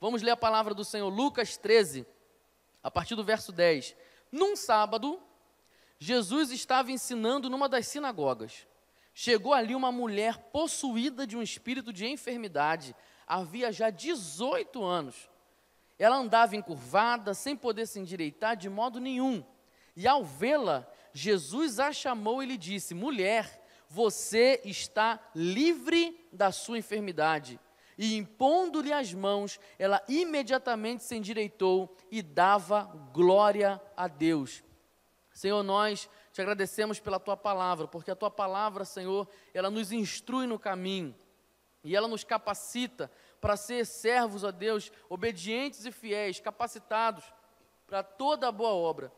Vamos ler a palavra do Senhor, Lucas 13, a partir do verso 10. Num sábado, Jesus estava ensinando numa das sinagogas. Chegou ali uma mulher possuída de um espírito de enfermidade, havia já 18 anos. Ela andava encurvada, sem poder se endireitar de modo nenhum. E ao vê-la, Jesus a chamou e lhe disse: mulher, você está livre da sua enfermidade. E impondo-lhe as mãos, ela imediatamente se endireitou e dava glória a Deus. Senhor, nós te agradecemos pela Tua palavra, porque a Tua palavra, Senhor, ela nos instrui no caminho, e ela nos capacita para ser servos a Deus, obedientes e fiéis, capacitados para toda a boa obra.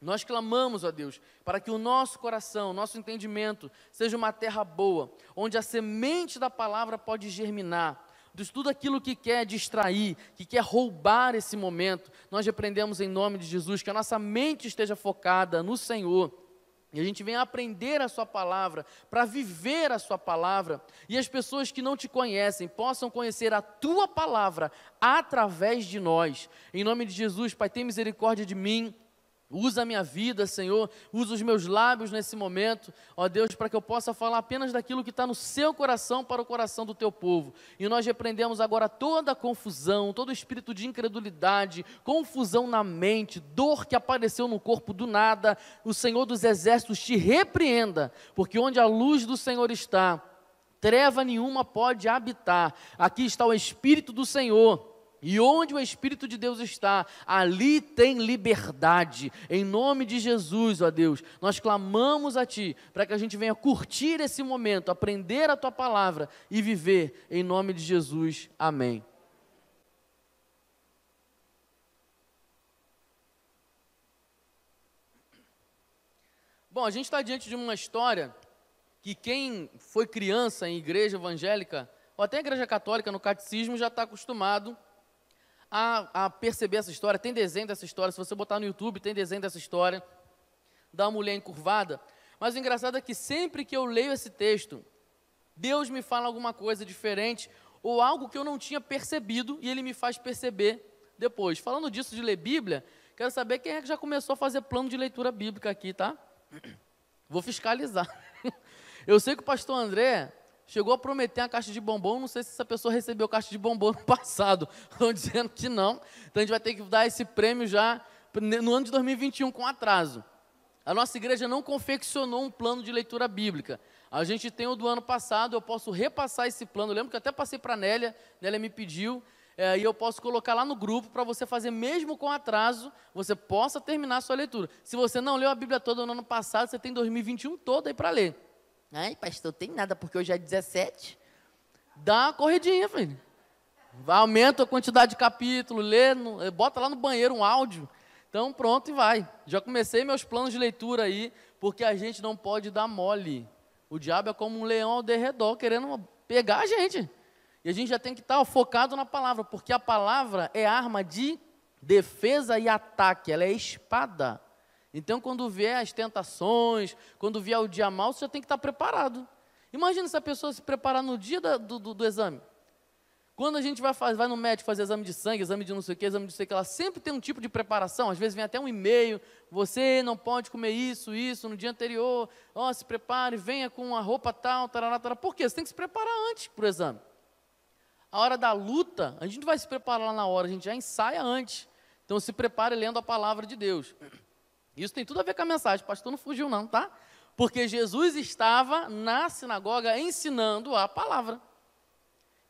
Nós clamamos a Deus para que o nosso coração, nosso entendimento, seja uma terra boa, onde a semente da palavra pode germinar. De tudo aquilo que quer distrair, que quer roubar esse momento, nós repreendemos em nome de Jesus, que a nossa mente esteja focada no Senhor, e a gente venha aprender a sua palavra, para viver a sua palavra, e as pessoas que não te conhecem, possam conhecer a tua palavra, através de nós. Em nome de Jesus, Pai, tem misericórdia de mim. Usa a minha vida, Senhor, usa os meus lábios nesse momento, ó Deus, para que eu possa falar apenas daquilo que está no seu coração para o coração do teu povo. E nós repreendemos agora toda a confusão, todo o espírito de incredulidade, confusão na mente, dor que apareceu no corpo do nada. O Senhor dos Exércitos te repreenda, porque onde a luz do Senhor está, treva nenhuma pode habitar. Aqui está o Espírito do Senhor. E onde o Espírito de Deus está, ali tem liberdade. Em nome de Jesus, ó Deus, nós clamamos a Ti, para que a gente venha curtir esse momento, aprender a Tua palavra e viver, em nome de Jesus, amém. Bom, a gente está diante de uma história que quem foi criança em igreja evangélica, ou até igreja católica no catecismo, já está acostumado a perceber essa história. Tem desenho dessa história, se você botar no YouTube, tem desenho dessa história, da mulher encurvada. Mas o engraçado é que sempre que eu leio esse texto, Deus me fala alguma coisa diferente, ou algo que eu não tinha percebido, e Ele me faz perceber depois. Falando disso de ler Bíblia, quero saber quem é que já começou a fazer plano de leitura bíblica aqui, tá? Vou fiscalizar. Eu sei que o pastor André chegou a prometer uma caixa de bombom, não sei se essa pessoa recebeu caixa de bombom no passado, estão dizendo que não, então a gente vai ter que dar esse prêmio já no ano de 2021 com atraso. A nossa igreja não confeccionou um plano de leitura bíblica, a gente tem o do ano passado, eu posso repassar esse plano, eu lembro que eu até passei para a Nélia me pediu, e eu posso colocar lá no grupo, para você fazer mesmo com atraso, você possa terminar a sua leitura. Se você não leu a Bíblia toda no ano passado, você tem 2021 todo aí para ler. Ai, pastor, tem nada, porque hoje é 17. Dá uma corridinha, filho. Aumenta a quantidade de capítulo, lê, bota lá no banheiro um áudio. Então, pronto e vai. Já comecei meus planos de leitura aí, porque a gente não pode dar mole. O diabo é como um leão ao derredor, querendo pegar a gente. E a gente já tem que estar focado na palavra, porque a palavra é arma de defesa e ataque, ela é espada. Então, quando vier as tentações, quando vier o dia mau, você já tem que estar preparado. Imagina se a pessoa se preparar no dia do exame. Quando a gente vai no médico fazer exame de sangue, exame de não sei o que, exame de não sei o que, ela sempre tem um tipo de preparação. Às vezes vem até um e-mail, você não pode comer isso, no dia anterior, se prepare, venha com a roupa tal, tarará, tarará. Por quê? Você tem que se preparar antes para o exame. A hora da luta, a gente não vai se preparar lá na hora, a gente já ensaia antes. Então, se prepare lendo a palavra de Deus. Isso tem tudo a ver com a mensagem, o pastor não fugiu não, tá? Porque Jesus estava na sinagoga ensinando a palavra.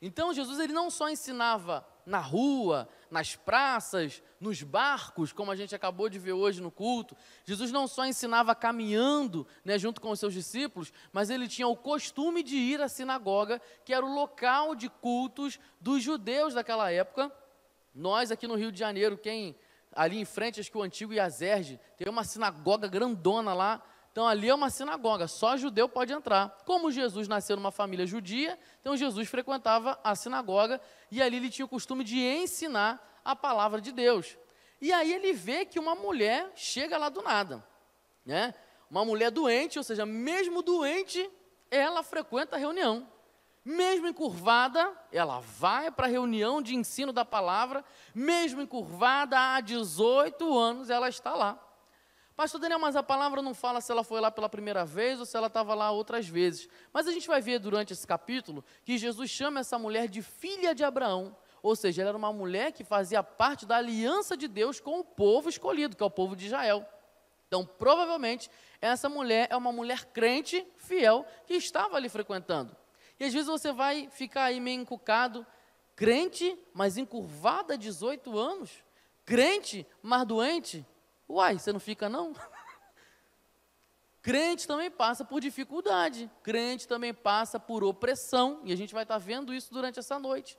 Então, Jesus ele não só ensinava na rua, nas praças, nos barcos, como a gente acabou de ver hoje no culto. Jesus não só ensinava caminhando, junto com os seus discípulos, mas ele tinha o costume de ir à sinagoga, que era o local de cultos dos judeus daquela época. Nós aqui no Rio de Janeiro, ali em frente, acho que o antigo Iazerge, tem uma sinagoga grandona lá. Então ali é uma sinagoga, só judeu pode entrar. Como Jesus nasceu numa família judia, então Jesus frequentava a sinagoga e ali ele tinha o costume de ensinar a palavra de Deus. E aí ele vê que uma mulher chega lá do nada, Uma mulher doente, ou seja, mesmo doente, ela frequenta a reunião. Mesmo encurvada, ela vai para a reunião de ensino da palavra, mesmo encurvada, há 18 anos, ela está lá. Pastor Daniel, mas a palavra não fala se ela foi lá pela primeira vez ou se ela estava lá outras vezes. Mas a gente vai ver durante esse capítulo que Jesus chama essa mulher de filha de Abraão, ou seja, ela era uma mulher que fazia parte da aliança de Deus com o povo escolhido, que é o povo de Israel. Então, provavelmente, essa mulher é uma mulher crente, fiel, que estava ali frequentando. E às vezes você vai ficar aí meio encucado, crente, mas encurvada há 18 anos, crente, mas doente. Uai, você não fica não? Crente também passa por dificuldade, crente também passa por opressão, e a gente vai estar vendo isso durante essa noite.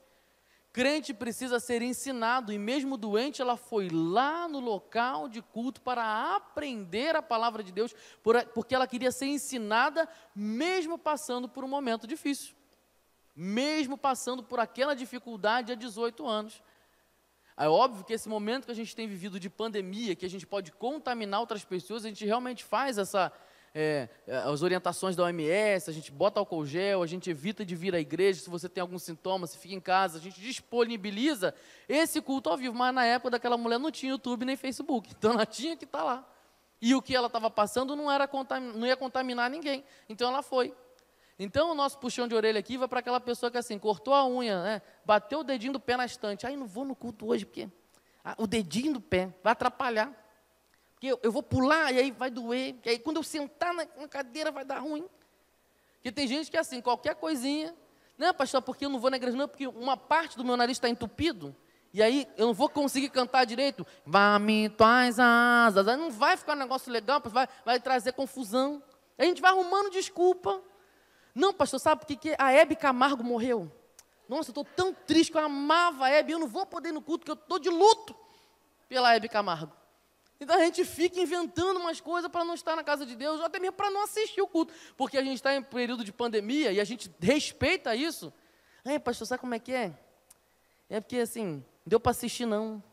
Crente precisa ser ensinado, e mesmo doente, ela foi lá no local de culto para aprender a palavra de Deus, porque ela queria ser ensinada, mesmo passando por um momento difícil, mesmo passando por aquela dificuldade há 18 anos. É óbvio que esse momento que a gente tem vivido de pandemia, que a gente pode contaminar outras pessoas, a gente realmente faz as orientações da OMS, a gente bota álcool gel, a gente evita de vir à igreja, se você tem algum sintoma, se fica em casa, a gente disponibiliza esse culto ao vivo, mas na época daquela mulher não tinha YouTube nem Facebook, então ela tinha que estar lá, e o que ela estava passando não ia contaminar ninguém, então ela foi. Então o nosso puxão de orelha aqui vai para aquela pessoa que assim, cortou a unha, né, bateu o dedinho do pé na estante, aí não vou no culto hoje, porque o dedinho do pé vai atrapalhar, porque eu vou pular e aí vai doer, porque aí quando eu sentar na cadeira vai dar ruim. Porque tem gente que é assim, qualquer coisinha, não, pastor, porque eu não vou na igreja, não, porque uma parte do meu nariz está entupido, e aí eu não vou conseguir cantar direito, vá-me tuas asas, aí não vai ficar um negócio legal, vai trazer confusão, aí a gente vai arrumando desculpa. Não, pastor, sabe por que a Hebe Camargo morreu? Nossa, eu estou tão triste, que eu amava a Hebe, eu não vou poder ir no culto, porque eu estou de luto pela Hebe Camargo. Então a gente fica inventando umas coisas para não estar na casa de Deus, ou até mesmo para não assistir o culto, porque a gente está em período de pandemia e a gente respeita isso. Aí, pastor, sabe como é que é? É porque assim, não deu para assistir não.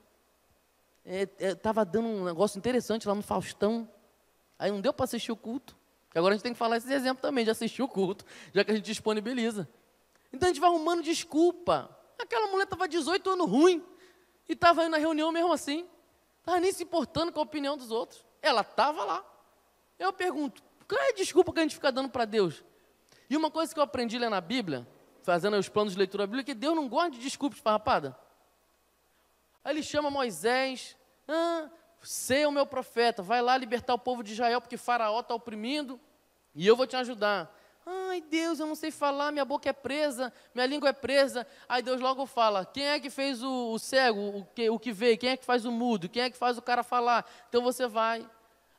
Estava dando um negócio interessante lá no Faustão, aí não deu para assistir o culto. Agora a gente tem que falar esse exemplo também, de assistir o culto, já que a gente disponibiliza. Então a gente vai arrumando desculpa. Aquela mulher estava 18 anos ruim, e estava aí na reunião mesmo assim, estava nem se importando com a opinião dos outros. Ela estava lá. Eu pergunto, qual é a desculpa que a gente fica dando para Deus? E uma coisa que eu aprendi a ler na Bíblia, fazendo aí os planos de leitura da Bíblia, é que Deus não gosta de desculpas esfarrapadas. Aí ele chama Moisés, ser o meu profeta, vai lá libertar o povo de Israel, porque Faraó está oprimindo, e eu vou te ajudar. Ai, Deus, eu não sei falar, minha boca é presa, minha língua é presa. Aí Deus logo fala, quem é que fez o cego, o que vê? Quem é que faz o mudo? Quem é que faz o cara falar? Então você vai.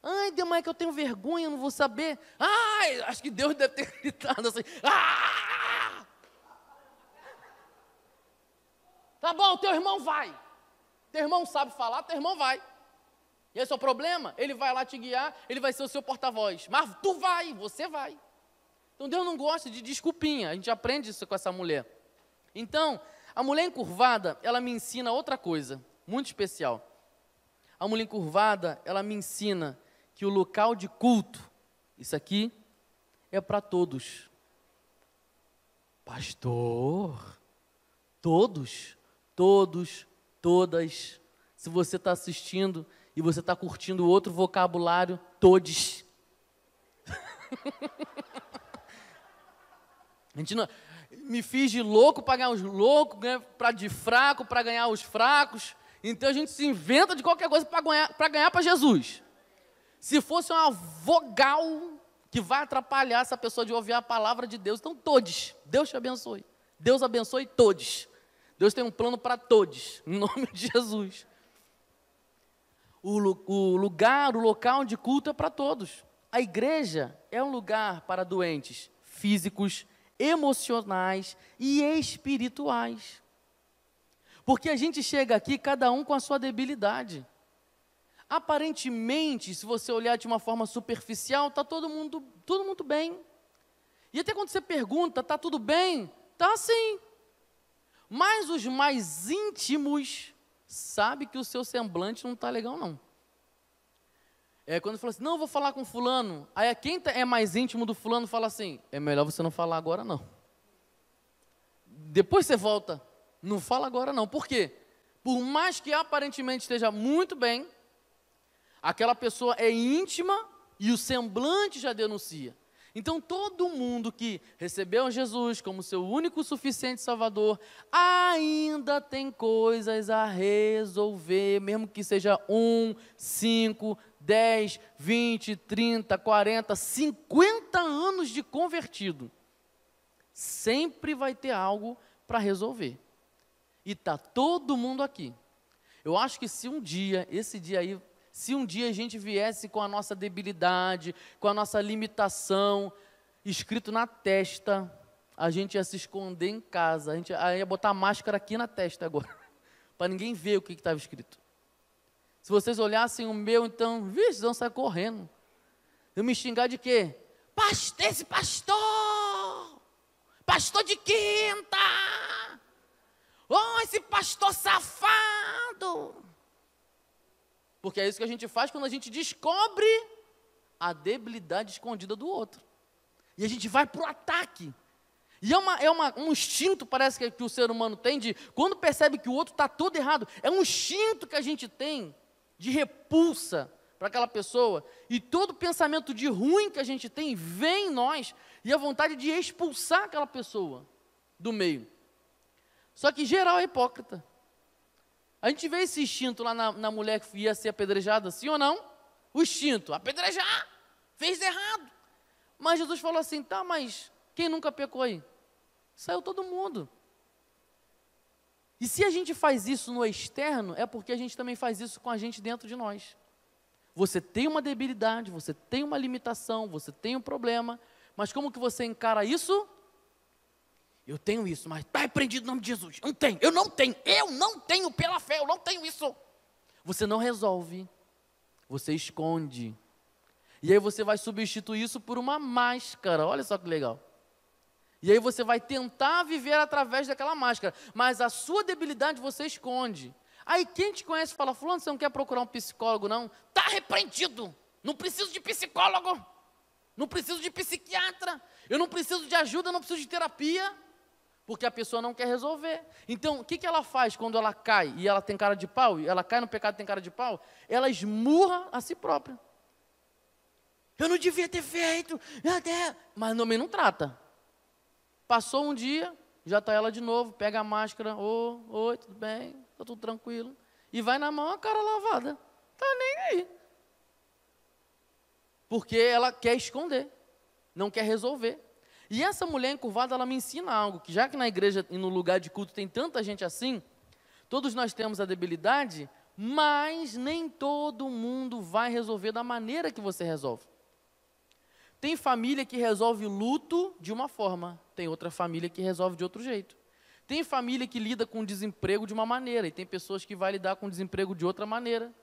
Ai, Deus, mas é que eu tenho vergonha, eu não vou saber. Ai, acho que Deus deve ter gritado assim. Ah! Tá bom, teu irmão vai. Teu irmão sabe falar, teu irmão vai. E esse é o problema, ele vai lá te guiar, ele vai ser o seu porta-voz. Mas tu vai, você vai. Então Deus não gosta de desculpinha, a gente aprende isso com essa mulher. Então, a mulher encurvada, ela me ensina outra coisa, muito especial. A mulher encurvada, ela me ensina que o local de culto, isso aqui, é para todos. Pastor, todos, todas. Se você está assistindo e você está curtindo outro vocabulário, todes. A gente não, me fiz de louco para ganhar os loucos, para de fraco para ganhar os fracos. Então a gente se inventa de qualquer coisa para ganhar para Jesus. Se fosse uma vogal que vai atrapalhar essa pessoa de ouvir a palavra de Deus, então todos, Deus te abençoe. Deus abençoe todos. Deus tem um plano para todos, em nome de Jesus. O local de culto é para todos. A igreja é um lugar para doentes físicos, emocionais e espirituais. Porque a gente chega aqui, cada um com a sua debilidade. Aparentemente, se você olhar de uma forma superficial, está todo mundo muito bem. E até quando você pergunta, está tudo bem? Está sim. Mas os mais íntimos sabem que o seu semblante não está legal, não. Quando fala assim, não, eu vou falar com fulano. Aí quem é mais íntimo do fulano fala assim, é melhor você não falar agora, não. depois você volta. Não fala agora não. Por quê? Por mais que aparentemente esteja muito bem, aquela pessoa é íntima e o semblante já denuncia. Então, todo mundo que recebeu Jesus como seu único e suficiente Salvador, ainda tem coisas a resolver, mesmo que seja 1, 5, 10, 20, 30, 40, 50 anos de convertido. Sempre vai ter algo para resolver. E está todo mundo aqui. Eu acho que se um dia, esse dia aí, se um dia a gente viesse com a nossa debilidade, com a nossa limitação, escrito na testa, a gente ia se esconder em casa, a gente ia botar a máscara aqui na testa agora, para ninguém ver o que estava escrito. Se vocês olhassem o meu, então, vixe, vão sair correndo. Eu me xingar de quê? Esse pastor! Pastor de quinta! Oh, esse pastor safado! Porque é isso que a gente faz quando a gente descobre a debilidade escondida do outro. E a gente vai para o ataque. E um instinto, parece que o ser humano tem, de quando percebe que o outro está todo errado, é um instinto que a gente tem de repulsa para aquela pessoa. E todo pensamento de ruim que a gente tem vem em nós, e a vontade de expulsar aquela pessoa do meio. Só que geral é hipócrita. A gente vê esse instinto lá na mulher que ia ser apedrejada, sim ou não? O instinto, apedrejar, fez errado. Mas Jesus falou assim, tá, mas quem nunca pecou aí? Saiu todo mundo. E se a gente faz isso no externo, é porque a gente também faz isso com a gente dentro de nós. Você tem uma debilidade, você tem uma limitação, você tem um problema, mas como que você encara isso? Eu tenho isso, mas está repreendido no nome de Jesus. Eu não tenho pela fé, eu não tenho isso. Você não resolve, você esconde. E aí você vai substituir isso por uma máscara, olha só que legal. E aí você vai tentar viver através daquela máscara, mas a sua debilidade você esconde. Aí quem te conhece fala, fulano, você não quer procurar um psicólogo não? Está repreendido, não preciso de psicólogo, não preciso de psiquiatra, eu não preciso de ajuda, não preciso de terapia. Porque a pessoa não quer resolver. Então, o que ela faz quando ela cai e ela tem cara de pau, e ela cai no pecado e tem cara de pau? Ela esmurra a si própria. Eu não devia ter feito, mas não trata. Passou um dia, já está ela de novo, pega a máscara, oi, tudo bem, está tudo tranquilo, e vai na mão a cara lavada. Está nem aí. Porque ela quer esconder, não quer resolver. E essa mulher encurvada, ela me ensina algo, que já que na igreja e no lugar de culto tem tanta gente assim, todos nós temos a debilidade, mas nem todo mundo vai resolver da maneira que você resolve. Tem família que resolve luto de uma forma, tem outra família que resolve de outro jeito. Tem família que lida com desemprego de uma maneira, e tem pessoas que vão lidar com desemprego de outra maneira.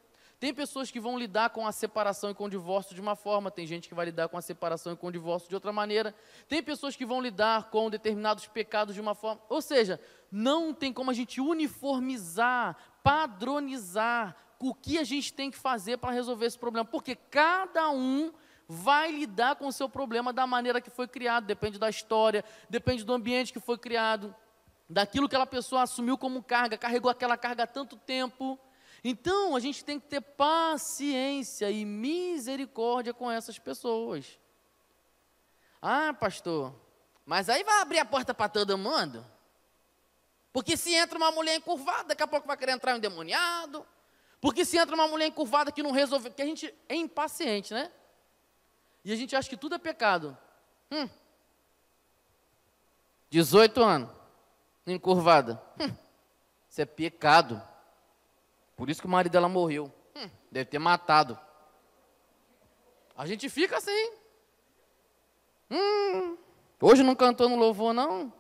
Tem pessoas que vão lidar com a separação e com o divórcio de uma forma, tem gente que vai lidar com a separação e com o divórcio de outra maneira, tem pessoas que vão lidar com determinados pecados de uma forma, ou seja, não tem como a gente uniformizar, padronizar o que a gente tem que fazer para resolver esse problema, porque cada um vai lidar com o seu problema da maneira que foi criado, depende da história, depende do ambiente que foi criado, daquilo que aquela pessoa assumiu como carga, carregou aquela carga há tanto tempo. Então, a gente tem que ter paciência e misericórdia com essas pessoas. Ah, pastor, mas aí vai abrir a porta para todo mundo? Porque se entra uma mulher encurvada, daqui a pouco vai querer entrar um endemoniado. Porque se entra uma mulher encurvada que não resolve, porque a gente é impaciente, né? E a gente acha que tudo é pecado. 18 anos, encurvada. Isso é pecado. Por isso que o marido dela morreu. Deve ter matado. A gente fica assim. Hoje não cantou no louvor, não?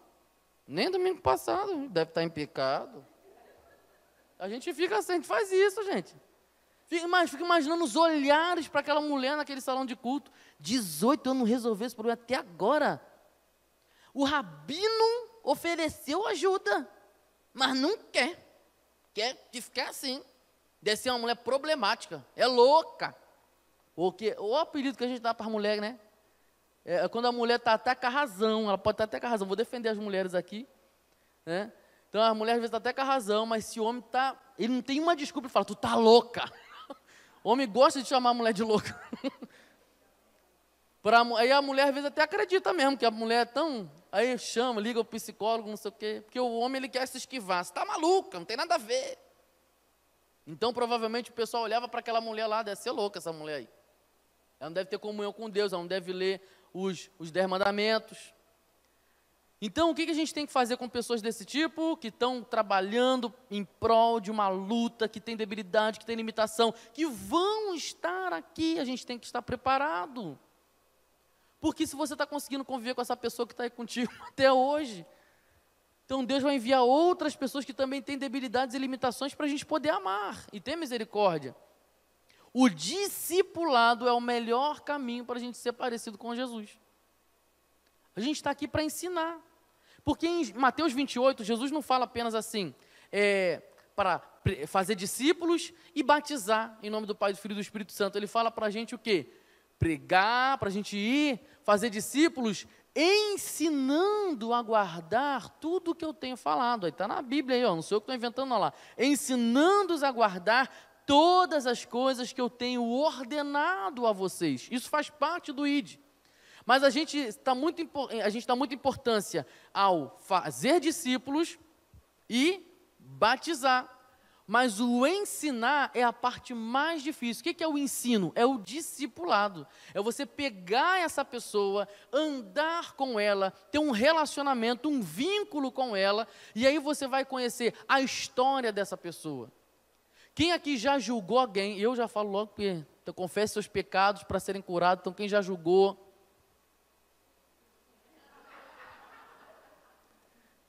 Nem domingo passado. Deve estar em pecado. A gente fica assim, a gente faz isso, gente. Fica imaginando os olhares para aquela mulher naquele salão de culto. 18 anos não resolveu esse problema até agora. O rabino ofereceu ajuda, mas não quer. Quer ficar assim. Deve ser uma mulher problemática. É louca. O apelido que a gente dá para a mulher, né? É quando a mulher está até com a razão. Ela pode estar até com a razão. Vou defender as mulheres aqui. né? Então a mulher às vezes está até com a razão, mas se o homem está, ele não tem uma desculpa, ele fala, tu tá louca. O homem gosta de chamar a mulher de louca. Aí a mulher às vezes até acredita mesmo, que a mulher é tão... Aí chama, liga o psicólogo, não sei o quê. Porque o homem ele quer se esquivar. Você está maluca, não tem nada a ver. Então provavelmente o pessoal olhava para aquela mulher lá, deve ser louca essa mulher aí. Ela não deve ter comunhão com Deus, ela não deve ler os 10 mandamentos. Então o que a gente tem que fazer com pessoas desse tipo, que estão trabalhando em prol de uma luta, que tem debilidade, que tem limitação, que vão estar aqui, a gente tem que estar preparado. Porque se você está conseguindo conviver com essa pessoa que está aí contigo até hoje, então Deus vai enviar outras pessoas que também têm debilidades e limitações para a gente poder amar e ter misericórdia. O discipulado é o melhor caminho para a gente ser parecido com Jesus. A gente está aqui para ensinar. Porque em Mateus 28, Jesus não fala apenas assim, para fazer discípulos e batizar em nome do Pai, do Filho e do Espírito Santo. Ele fala para a gente o quê? Pregar, para a gente ir, fazer discípulos, ensinando a guardar tudo o que eu tenho falado. Aí está na Bíblia, aí, ó, não sou eu que estou inventando, não, lá. Ensinando-os a guardar todas as coisas que eu tenho ordenado a vocês. Isso faz parte do ID. Mas a gente dá muita importância ao fazer discípulos e batizar. Mas o ensinar é a parte mais difícil. O que é o ensino? É o discipulado. É você pegar essa pessoa, andar com ela, ter um relacionamento, um vínculo com ela, e aí você vai conhecer a história dessa pessoa. Quem aqui já julgou alguém? Eu já falo logo, porque então, confesse seus pecados para serem curados. Então, quem já julgou?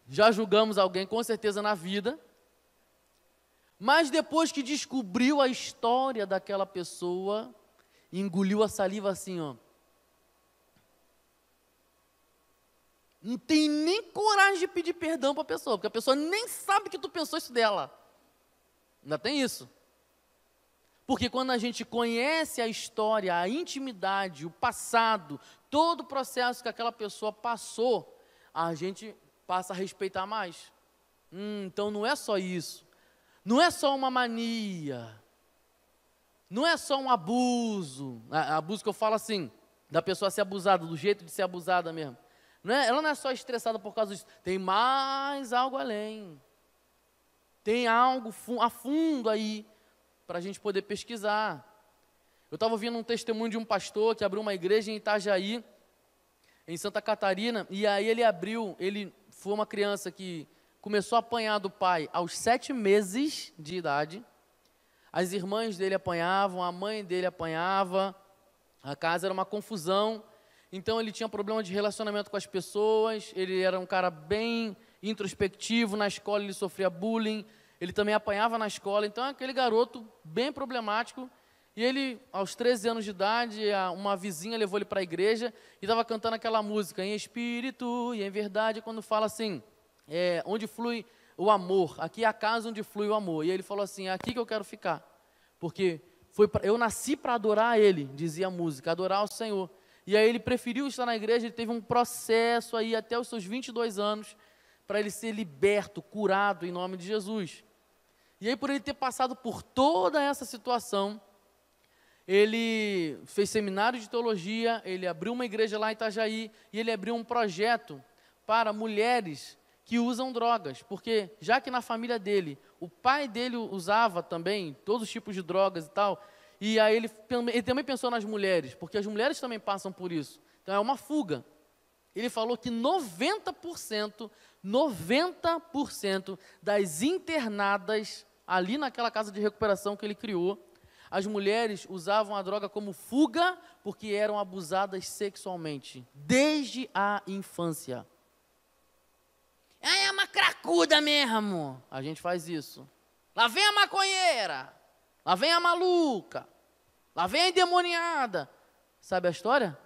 Já julgamos alguém, com certeza, na vida. Mas depois que descobriu a história daquela pessoa, engoliu a saliva assim, ó. Não tem nem coragem de pedir perdão para a pessoa, porque a pessoa nem sabe que tu pensou isso dela. Ainda tem isso. Porque quando a gente conhece a história, a intimidade, o passado, todo o processo que aquela pessoa passou, a gente passa a respeitar mais. Então não é só isso. Não é só uma mania. Não é só um abuso. Abuso que eu falo assim, da pessoa ser abusada, do jeito de ser abusada mesmo. Ela não é só estressada por causa disso. Tem mais algo além. Tem algo a fundo aí, para a gente poder pesquisar. Eu estava ouvindo um testemunho de um pastor que abriu uma igreja em Itajaí, em Santa Catarina, e aí ele foi uma criança que começou a apanhar do pai aos 7 meses de idade. As irmãs dele apanhavam, a mãe dele apanhava, a casa era uma confusão. Então ele tinha problema de relacionamento com as pessoas, ele era um cara bem introspectivo, na escola ele sofria bullying, ele também apanhava na escola, então é aquele garoto bem problemático. E ele, aos 13 anos de idade, uma vizinha levou ele para a igreja e estava cantando aquela música, em espírito e em verdade, quando fala assim, onde flui o amor, aqui é a casa onde flui o amor. E ele falou assim, é aqui que eu quero ficar, porque eu nasci para adorar ele, dizia a música, adorar o Senhor. E aí ele preferiu estar na igreja, ele teve um processo aí até os seus 22 anos, para ele ser liberto, curado em nome de Jesus. E aí por ele ter passado por toda essa situação, ele fez seminário de teologia, ele abriu uma igreja lá em Itajaí, e ele abriu um projeto para mulheres que usam drogas, porque já que na família dele, o pai dele usava também todos os tipos de drogas e tal, e aí ele também pensou nas mulheres, porque as mulheres também passam por isso, então é uma fuga. Ele falou que 90% das internadas ali naquela casa de recuperação que ele criou, as mulheres usavam a droga como fuga porque eram abusadas sexualmente, desde a infância. É uma cracuda mesmo. A gente faz isso. Lá vem a maconheira, lá vem a maluca, lá vem a endemoniada. Sabe a história?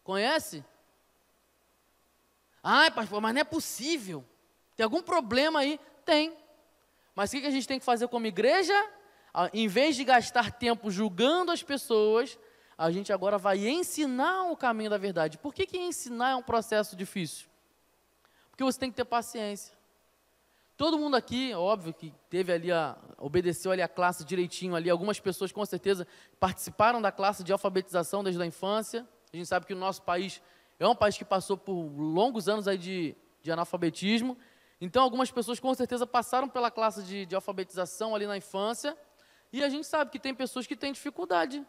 Conhece? Ai, pastor, mas não é possível. Tem algum problema aí? Tem. Mas o que a gente tem que fazer como igreja? Em vez de gastar tempo julgando as pessoas, a gente agora vai ensinar o caminho da verdade. Por que ensinar é um processo difícil? Porque você tem que ter paciência. todo mundo aqui, óbvio que teve ali, obedeceu ali a classe direitinho ali, algumas pessoas com certeza participaram da classe de alfabetização desde a infância. A gente sabe que o nosso país é um país que passou por longos anos aí de analfabetismo. Então, algumas pessoas com certeza passaram pela classe de alfabetização ali na infância. E a gente sabe que tem pessoas que têm dificuldade.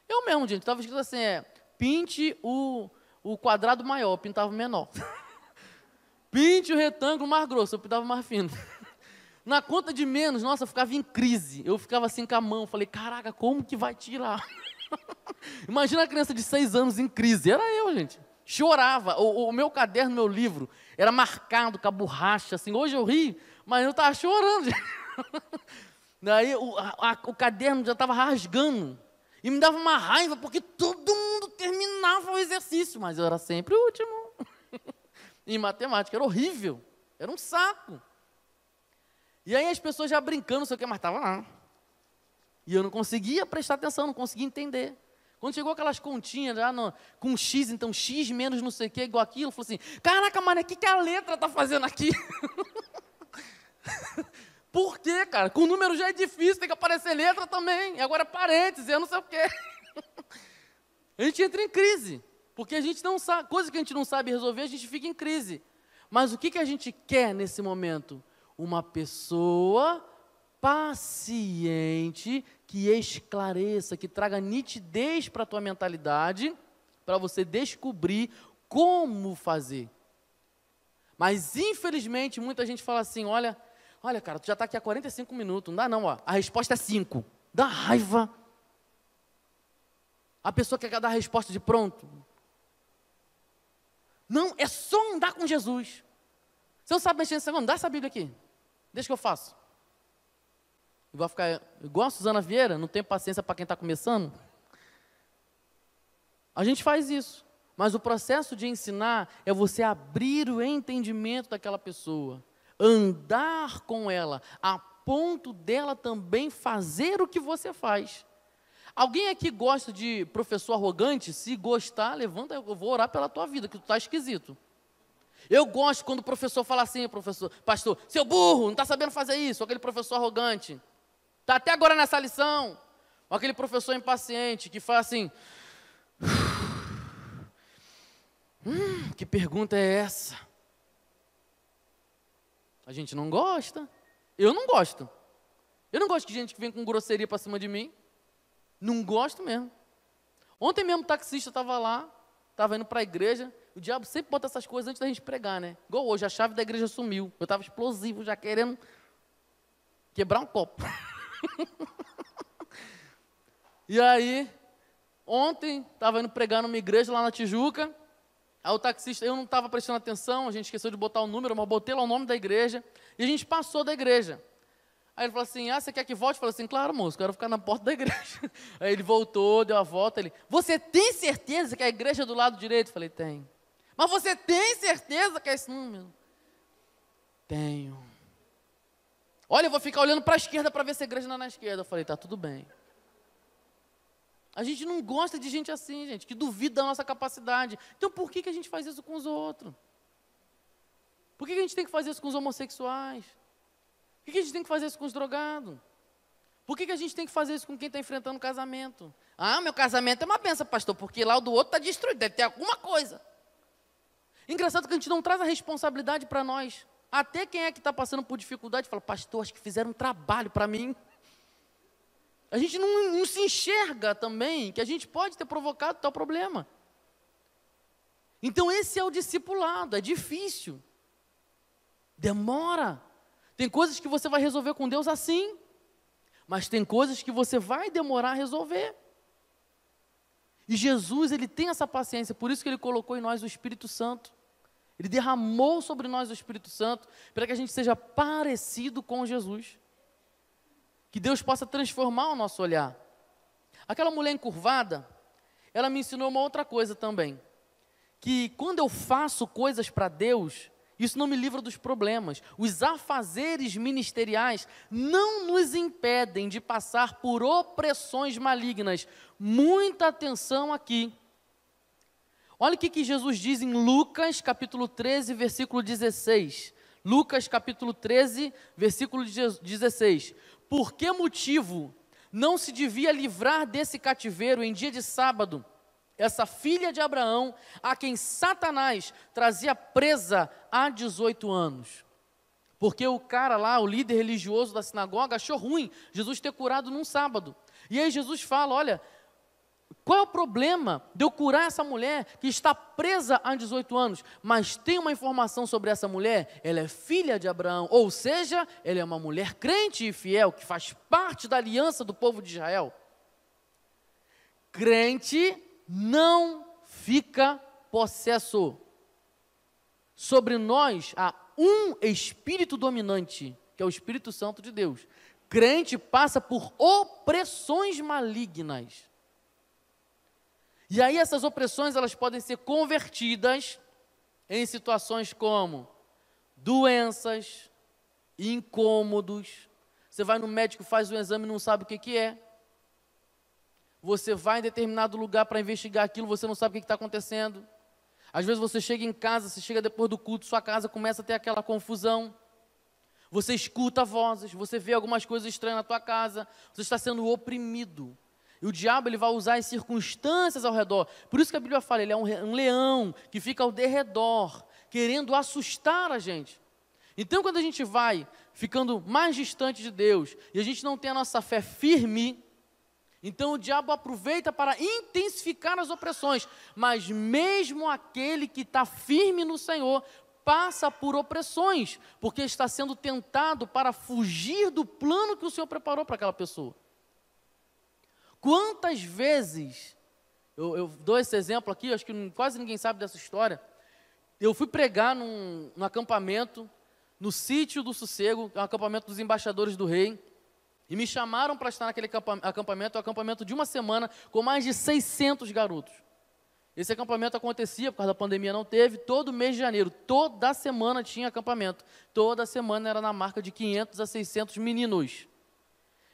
Eu mesmo, gente, estava escrito assim, pinte o quadrado maior, eu pintava o menor. Pinte o retângulo mais grosso, eu pintava mais fino. Na conta de menos, nossa, eu ficava em crise. Eu ficava assim com a mão, falei, caraca, como que vai tirar? Imagina a criança de 6 anos em crise. Era eu, gente. Chorava. O meu caderno, meu livro, era marcado com a borracha, assim. Hoje eu ri, mas eu estava chorando, gente. Daí o caderno já estava rasgando. E me dava uma raiva, porque todo mundo terminava o exercício, mas eu era sempre o último. Em matemática, era horrível. Era um saco. E aí as pessoas já brincando, não sei o que, mas estava lá. E eu não conseguia prestar atenção, não conseguia entender. Quando chegou aquelas continhas já com X, então X menos não sei o que, igual aquilo, eu falei assim, caraca, mano, o que a letra está fazendo aqui? Por quê, cara? Com o número já é difícil, tem que aparecer letra também. E agora parênteses, eu não sei o quê. A gente entra em crise, porque a gente não sabe, coisa que a gente não sabe resolver, a gente fica em crise. Mas o que a gente quer nesse momento? Uma pessoa paciente, que esclareça, que traga nitidez para a tua mentalidade, para você descobrir como fazer. Mas, infelizmente, muita gente fala assim, olha, cara, tu já está aqui há 45 minutos, não dá não, a resposta é 5. Dá raiva. A pessoa quer dar a resposta de pronto. Não, é só andar com Jesus. Você não sabe mexer nesse segundo, dá essa Bíblia aqui. Deixa que eu faço. Eu vou ficar igual a Suzana Vieira, não tenho paciência para quem está começando. A gente faz isso. Mas o processo de ensinar é você abrir o entendimento daquela pessoa. Andar com ela, a ponto dela também fazer o que você faz. Alguém aqui gosta de professor arrogante? Se gostar, levanta, eu vou orar pela tua vida, que tu está esquisito. Eu gosto quando o professor fala assim, pastor, seu burro, não está sabendo fazer isso, aquele professor arrogante. Está até agora nessa lição. Ou aquele professor impaciente que fala assim, que pergunta é essa? A gente não gosta. Eu não gosto. Eu não gosto de gente que vem com grosseria para cima de mim. Não gosto mesmo. Ontem mesmo o taxista estava lá, estava indo para a igreja. O diabo sempre bota essas coisas antes da gente pregar, né? Igual hoje, a chave da igreja sumiu. Eu estava explosivo, já querendo quebrar um copo. E aí, ontem, estava indo pregar numa igreja lá na Tijuca. Aí o taxista, eu não estava prestando atenção, a gente esqueceu de botar o número, mas botei lá o nome da igreja. E a gente passou da igreja. Aí ele falou assim, você quer que volte? Eu falei assim, claro, moço, quero ficar na porta da igreja. Aí ele voltou, deu a volta, você tem certeza que a igreja é do lado direito? Eu falei, tenho. Mas você tem certeza que é esse número? Tenho. Olha, eu vou ficar olhando para a esquerda para ver se a igreja não é na esquerda. Eu falei, tá tudo bem. A gente não gosta de gente assim, gente, que duvida da nossa capacidade. Então por que a gente faz isso com os outros? Por que a gente tem que fazer isso com os homossexuais? Por que a gente tem que fazer isso com os drogados? Por que a gente tem que fazer isso com quem está enfrentando casamento? Meu casamento é uma benção, pastor, porque lá o do outro está destruído, deve ter alguma coisa. Engraçado que a gente não traz a responsabilidade para nós. Até quem é que está passando por dificuldade fala, pastor, acho que fizeram um trabalho para mim. A gente não se enxerga também que a gente pode ter provocado tal problema. Então esse é o discipulado, é difícil. Demora. Tem coisas que você vai resolver com Deus assim, mas tem coisas que você vai demorar a resolver. E Jesus, ele tem essa paciência, por isso que ele colocou em nós o Espírito Santo. Ele derramou sobre nós o Espírito Santo, para que a gente seja parecido com Jesus. Que Deus possa transformar o nosso olhar. Aquela mulher encurvada, ela me ensinou uma outra coisa também. Que quando eu faço coisas para Deus, isso não me livra dos problemas. Os afazeres ministeriais não nos impedem de passar por opressões malignas. Muita atenção aqui. Olha o que Jesus diz em Lucas, capítulo 13, versículo 16. Lucas capítulo 13, versículo 16. Por que motivo não se devia livrar desse cativeiro em dia de sábado essa filha de Abraão, a quem Satanás trazia presa há 18 anos? Porque o cara lá, o líder religioso da sinagoga, achou ruim Jesus ter curado num sábado. E aí Jesus fala, olha, qual é o problema de eu curar essa mulher que está presa há 18 anos? Mas tem uma informação sobre essa mulher, ela é filha de Abraão, ou seja, ela é uma mulher crente e fiel, que faz parte da aliança do povo de Israel. Crente não fica possesso. Sobre nós há um espírito dominante, que é o Espírito Santo de Deus. Crente passa por opressões malignas. E aí essas opressões, elas podem ser convertidas em situações como doenças, incômodos. Você vai no médico, faz um exame e não sabe o que é. Você vai em determinado lugar para investigar aquilo, você não sabe o que está acontecendo. Às vezes você chega em casa, você chega depois do culto, sua casa começa a ter aquela confusão. Você escuta vozes, você vê algumas coisas estranhas na tua casa, você está sendo oprimido. E o diabo, ele vai usar as circunstâncias ao redor. Por isso que a Bíblia fala, ele é um leão que fica ao derredor, querendo assustar a gente. Então, quando a gente vai ficando mais distante de Deus, e a gente não tem a nossa fé firme, então o diabo aproveita para intensificar as opressões. Mas mesmo aquele que está firme no Senhor, passa por opressões, porque está sendo tentado para fugir do plano que o Senhor preparou para aquela pessoa. Quantas vezes, eu dou esse exemplo aqui, acho que quase ninguém sabe dessa história. Eu fui pregar num acampamento, no Sítio do Sossego, que é um acampamento dos embaixadores do rei, e me chamaram para estar naquele acampamento, um acampamento de uma semana, com mais de 600 garotos. Esse acampamento acontecia, por causa da pandemia não teve, todo mês de janeiro, toda semana tinha acampamento, toda semana era na marca de 500 a 600 meninos.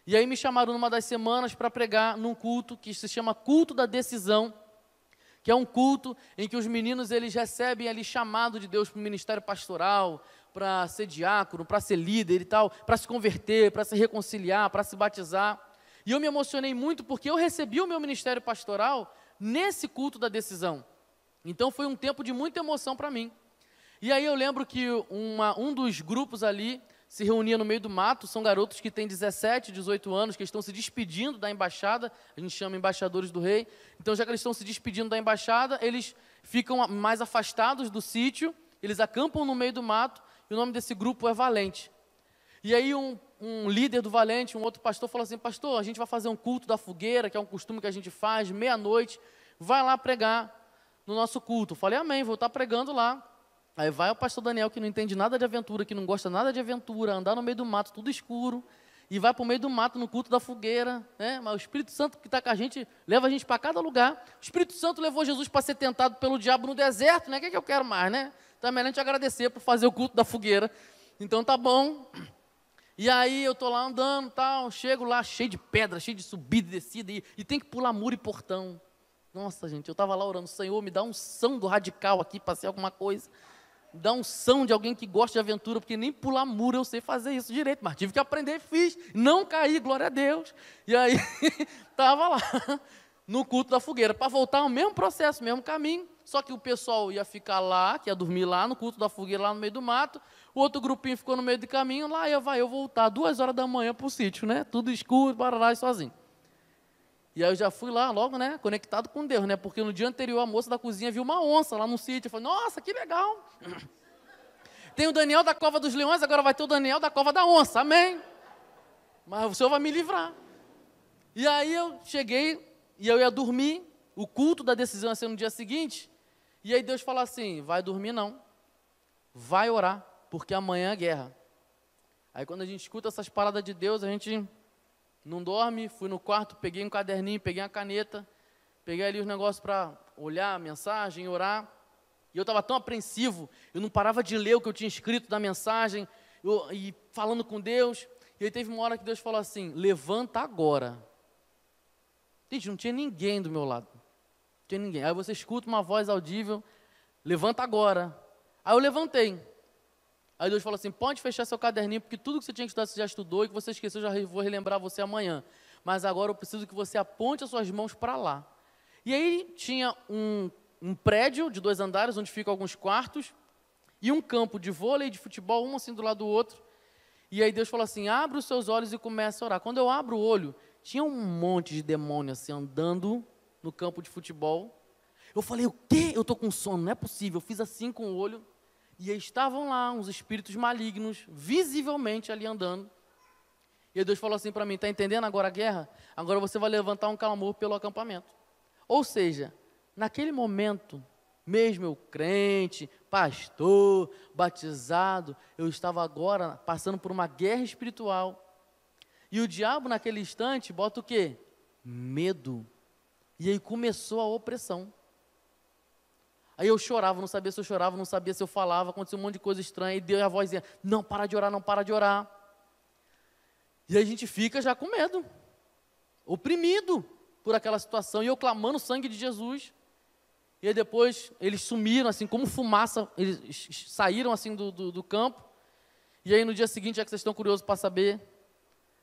E aí me chamaram numa das semanas para pregar num culto que se chama Culto da Decisão, que é um culto em que os meninos eles recebem ali chamado de Deus para o ministério pastoral, para ser diácono, para ser líder e tal, para se converter, para se reconciliar, para se batizar. E eu me emocionei muito porque eu recebi o meu ministério pastoral nesse culto da decisão. Então foi um tempo de muita emoção para mim. E aí eu lembro que um dos grupos ali se reunia no meio do mato, são garotos que têm 17, 18 anos, que estão se despedindo da embaixada, a gente chama embaixadores do rei. Então, já que eles estão se despedindo da embaixada, eles ficam mais afastados do sítio, eles acampam no meio do mato, e o nome desse grupo é Valente. E aí um líder do Valente, um outro pastor, falou assim, pastor, a gente vai fazer um culto da fogueira, que é um costume que a gente faz, meia-noite, vai lá pregar no nosso culto. Eu falei, amém, vou estar pregando lá. Aí vai o pastor Daniel, que não entende nada de aventura, que não gosta nada de aventura, andar no meio do mato, tudo escuro, e vai para o meio do mato no culto da fogueira, né? Mas o Espírito Santo que está com a gente, leva a gente para cada lugar. O Espírito Santo levou Jesus para ser tentado pelo diabo no deserto, né? O que eu quero mais, né? Então é melhor a gente agradecer por fazer o culto da fogueira. Então tá bom. E aí eu estou lá andando, tal, chego lá cheio de pedra, cheio de subida e descida, e tem que pular muro e portão. Nossa, gente, eu estava lá orando, Senhor, me dá um unção do radical aqui para ser alguma coisa. Dá unção de alguém que gosta de aventura, porque nem pular muro eu sei fazer isso direito, mas tive que aprender e fiz, não caí, glória a Deus. E aí, estava lá, no culto da fogueira, para voltar o mesmo processo, o mesmo caminho, só que o pessoal ia ficar lá, que ia dormir lá no culto da fogueira, lá no meio do mato, o outro grupinho ficou no meio do caminho, lá eu voltar 2 horas da manhã para o sítio, né, tudo escuro, barará e sozinho. E aí eu já fui lá logo, né, conectado com Deus, né, porque no dia anterior a moça da cozinha viu uma onça lá no sítio. Eu falei, nossa, que legal. Tem o Daniel da cova dos leões, agora vai ter o Daniel da cova da onça, amém. Mas o Senhor vai me livrar. E aí eu cheguei e eu ia dormir, o culto da decisão ia ser no dia seguinte, e aí Deus falou assim, vai dormir não, vai orar, porque amanhã é guerra. Aí quando a gente escuta essas paradas de Deus, a gente não dorme, fui no quarto, peguei um caderninho, peguei uma caneta, peguei ali os negócios para olhar a mensagem, orar, e eu estava tão apreensivo, eu não parava de ler o que eu tinha escrito da mensagem, e falando com Deus, e aí teve uma hora que Deus falou assim, levanta agora. Gente, não tinha ninguém do meu lado, não tinha ninguém. Aí você escuta uma voz audível, levanta agora. Aí eu levantei. Aí Deus falou assim, pode fechar seu caderninho, porque tudo que você tinha que estudar você já estudou, e que você esqueceu, eu já vou relembrar você amanhã. Mas agora eu preciso que você aponte as suas mãos para lá. E aí tinha um prédio de 2 andares, onde ficam alguns quartos, e um campo de vôlei, de futebol, um assim do lado do outro. E aí Deus falou assim, abre os seus olhos e comece a orar. Quando eu abro o olho, tinha um monte de demônio assim, andando no campo de futebol. Eu falei, o quê? Eu estou com sono, não é possível. Eu fiz assim com o olho, e aí estavam lá uns espíritos malignos, visivelmente ali andando. E aí Deus falou assim para mim, está entendendo agora a guerra? Agora você vai levantar um clamor pelo acampamento. Ou seja, naquele momento, mesmo eu crente, pastor, batizado, eu estava agora passando por uma guerra espiritual. E o diabo naquele instante bota o quê? Medo. E aí começou a opressão. Aí eu chorava, não sabia se eu chorava, não sabia se eu falava, aconteceu um monte de coisa estranha, e Deus a voz dizia, não para de orar, não para de orar. E aí a gente fica já com medo, oprimido por aquela situação, e eu clamando o sangue de Jesus. E aí depois eles sumiram, assim, como fumaça, eles saíram assim do campo. E aí no dia seguinte, já que vocês estão curiosos para saber,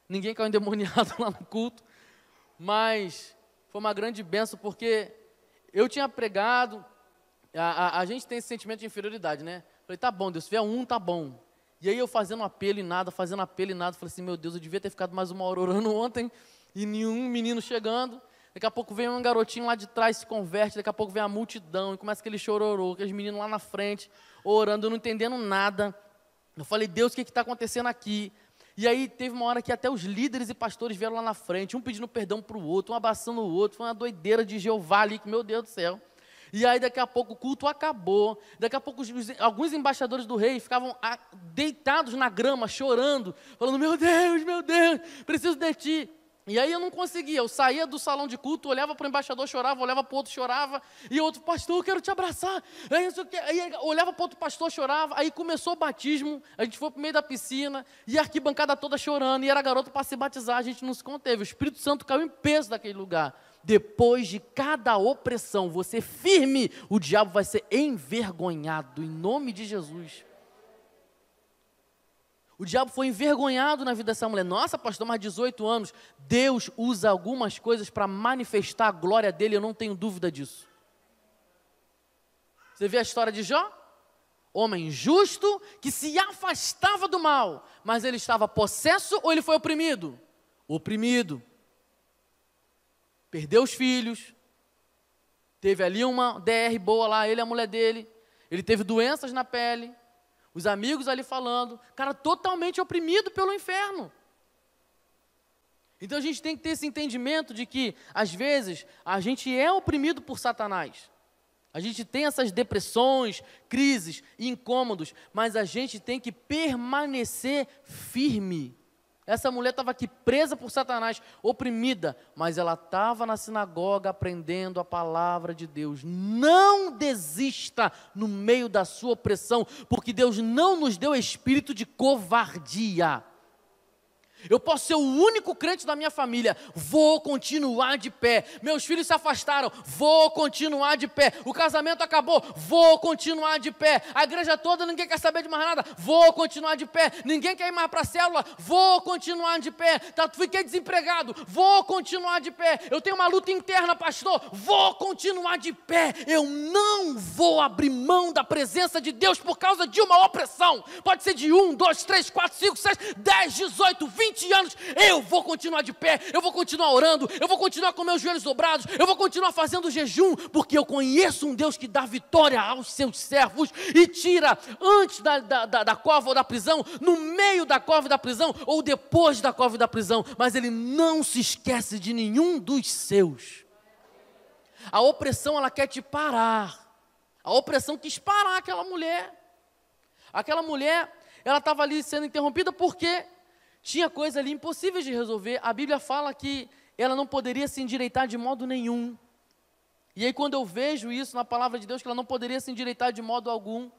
ninguém caiu endemoniado lá no culto, mas foi uma grande bênção, porque eu tinha pregado, a gente tem esse sentimento de inferioridade, né? Falei, tá bom, Deus, se vier um, tá bom. E aí eu fazendo apelo e nada, falei assim, meu Deus, eu devia ter ficado mais 1 hora orando ontem, e nenhum menino chegando. Daqui a pouco vem um garotinho lá de trás, se converte, daqui a pouco vem a multidão, e começa aquele chororô, aqueles meninos lá na frente, orando, eu não entendendo nada. Eu falei, Deus, o que está acontecendo aqui? E aí teve uma hora que até os líderes e pastores vieram lá na frente, um pedindo perdão para o outro, um abraçando o outro, foi uma doideira de Jeová ali, que meu Deus do céu. E aí daqui a pouco o culto acabou, daqui a pouco alguns embaixadores do rei ficavam deitados na grama, chorando, falando, meu Deus, preciso de ti. E aí eu não conseguia, eu saía do salão de culto, olhava para o embaixador, chorava, olhava para o outro, chorava, e outro, pastor, eu quero te abraçar. Aí olhava para o outro pastor, chorava, aí começou o batismo, a gente foi para o meio da piscina, e a arquibancada toda chorando, e era garoto para se batizar, a gente não se conteve, o Espírito Santo caiu em peso daquele lugar. Depois de cada opressão, você firme, o diabo vai ser envergonhado, em nome de Jesus. O diabo foi envergonhado na vida dessa mulher. Nossa, pastor, mais 18 anos. Deus usa algumas coisas para manifestar a glória dele, eu não tenho dúvida disso. Você vê a história de Jó? Homem justo que se afastava do mal, mas ele estava possesso ou ele foi oprimido? Oprimido. Perdeu os filhos, teve ali uma DR boa lá, ele e a mulher dele, ele teve doenças na pele, os amigos ali falando, cara, totalmente oprimido pelo inferno. Então a gente tem que ter esse entendimento de que, às vezes, a gente é oprimido por Satanás. A gente tem essas depressões, crises, incômodos, mas a gente tem que permanecer firme. Essa mulher estava aqui presa por Satanás, oprimida, mas ela estava na sinagoga aprendendo a palavra de Deus. Não desista no meio da sua opressão, porque Deus não nos deu espírito de covardia. Eu posso ser o único crente da minha família, vou continuar de pé. Meus filhos se afastaram, vou continuar de pé. O casamento acabou, vou continuar de pé. A igreja toda, ninguém quer saber de mais nada, vou continuar de pé. Ninguém quer ir mais para a célula, vou continuar de pé. Fiquei desempregado, vou continuar de pé. Eu tenho uma luta interna, pastor, vou continuar de pé. Eu não vou abrir mão da presença de Deus por causa de uma opressão. Pode ser de 1, 2, 3, 4, 5, 6, 10, 18, 20 anos, eu vou continuar de pé, eu vou continuar orando, eu vou continuar com meus joelhos dobrados, eu vou continuar fazendo jejum, porque eu conheço um Deus que dá vitória aos seus servos e tira antes da cova ou da prisão, no meio da cova e da prisão, ou depois da cova e da prisão, mas Ele não se esquece de nenhum dos seus. A opressão, ela quer te parar, a opressão quis parar aquela mulher, ela estava ali sendo interrompida porque tinha coisa ali impossíveis de resolver. A Bíblia fala que ela não poderia se endireitar de modo nenhum. E aí quando eu vejo isso na palavra de Deus, que ela não poderia se endireitar de modo algum,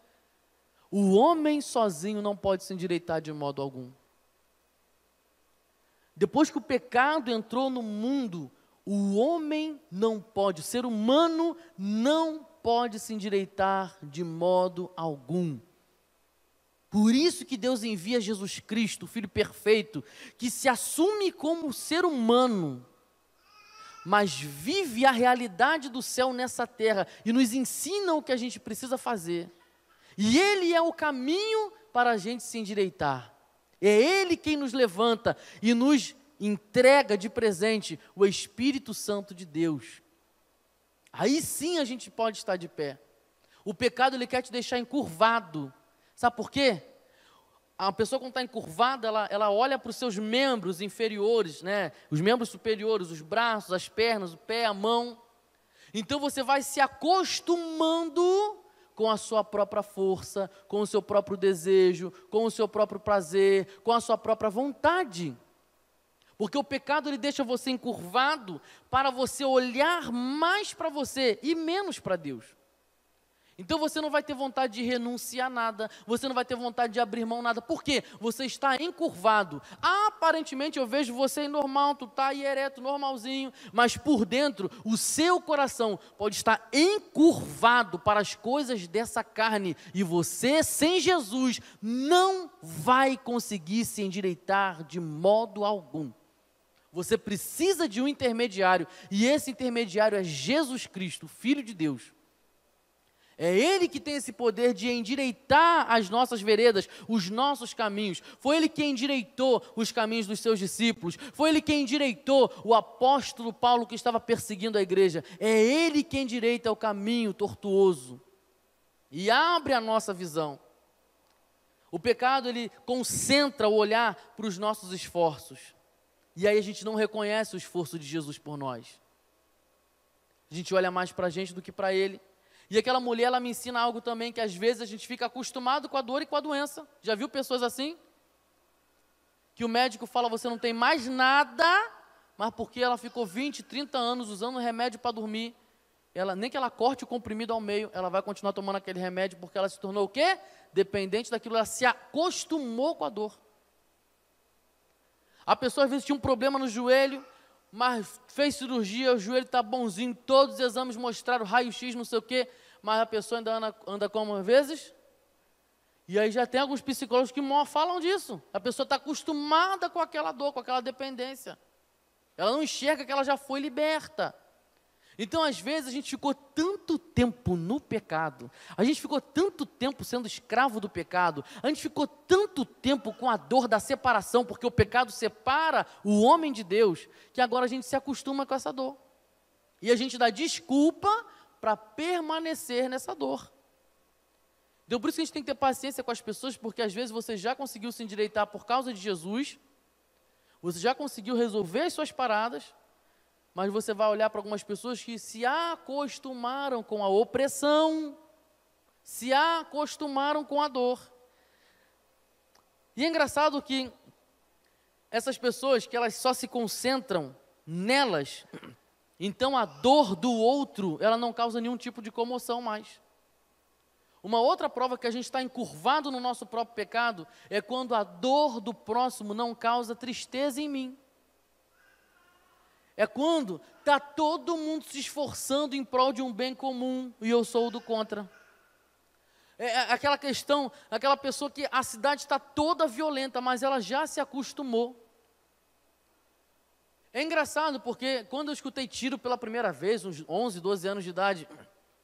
o homem sozinho não pode se endireitar de modo algum. Depois que o pecado entrou no mundo, o homem não pode, o ser humano não pode se endireitar de modo algum. Por isso que Deus envia Jesus Cristo, o Filho perfeito, que se assume como ser humano, mas vive a realidade do céu nessa terra e nos ensina o que a gente precisa fazer. E Ele é o caminho para a gente se endireitar. É Ele quem nos levanta e nos entrega de presente o Espírito Santo de Deus. Aí sim a gente pode estar de pé. O pecado, ele quer te deixar encurvado. Sabe por quê? A pessoa, quando está encurvada, ela olha para os seus membros inferiores, né? Os membros superiores, os braços, as pernas, o pé, a mão. Então você vai se acostumando com a sua própria força, com o seu próprio desejo, com o seu próprio prazer, com a sua própria vontade. Porque o pecado, ele deixa você encurvado para você olhar mais para você e menos para Deus. Então você não vai ter vontade de renunciar a nada, você não vai ter vontade de abrir mão a nada. Por quê? Você está encurvado. Aparentemente eu vejo você normal, tu está aí ereto, normalzinho, mas por dentro o seu coração pode estar encurvado para as coisas dessa carne. E você, sem Jesus, não vai conseguir se endireitar de modo algum. Você precisa de um intermediário, e esse intermediário é Jesus Cristo, Filho de Deus. É Ele que tem esse poder de endireitar as nossas veredas, os nossos caminhos. Foi Ele quem endireitou os caminhos dos seus discípulos. Foi Ele quem endireitou o apóstolo Paulo que estava perseguindo a igreja. É Ele quem endireita o caminho tortuoso e abre a nossa visão. O pecado, ele concentra o olhar para os nossos esforços. E aí a gente não reconhece o esforço de Jesus por nós. A gente olha mais para a gente do que para Ele. E aquela mulher, ela me ensina algo também, que às vezes a gente fica acostumado com a dor e com a doença. Já viu pessoas assim? Que o médico fala, você não tem mais nada, mas porque ela ficou 20, 30 anos usando remédio para dormir, nem que ela corte o comprimido ao meio, ela vai continuar tomando aquele remédio, porque ela se tornou o quê? Dependente daquilo, ela se acostumou com a dor. A pessoa às vezes tinha um problema no joelho, mas fez cirurgia, o joelho está bonzinho, todos os exames mostraram, raio-x, não sei o quê, mas a pessoa ainda anda como às vezes? E aí já tem alguns psicólogos que falam disso. A pessoa está acostumada com aquela dor, com aquela dependência. Ela não enxerga que ela já foi liberta. Então, às vezes, a gente ficou tanto tempo no pecado, a gente ficou tanto tempo sendo escravo do pecado, a gente ficou tanto tempo com a dor da separação, porque o pecado separa o homem de Deus, que agora a gente se acostuma com essa dor. E a gente dá desculpa para permanecer nessa dor. Então, por isso que a gente tem que ter paciência com as pessoas, porque às vezes você já conseguiu se endireitar por causa de Jesus, você já conseguiu resolver as suas paradas, mas você vai olhar para algumas pessoas que se acostumaram com a opressão, se acostumaram com a dor. E é engraçado que essas pessoas, que elas só se concentram nelas, então a dor do outro, ela não causa nenhum tipo de comoção mais. Uma outra prova que a gente está encurvado no nosso próprio pecado é quando a dor do próximo não causa tristeza em mim. É quando está todo mundo se esforçando em prol de um bem comum e eu sou o do contra. É aquela questão, aquela pessoa que a cidade está toda violenta, mas ela já se acostumou. É engraçado porque quando eu escutei tiro pela primeira vez, uns 11, 12 anos de idade,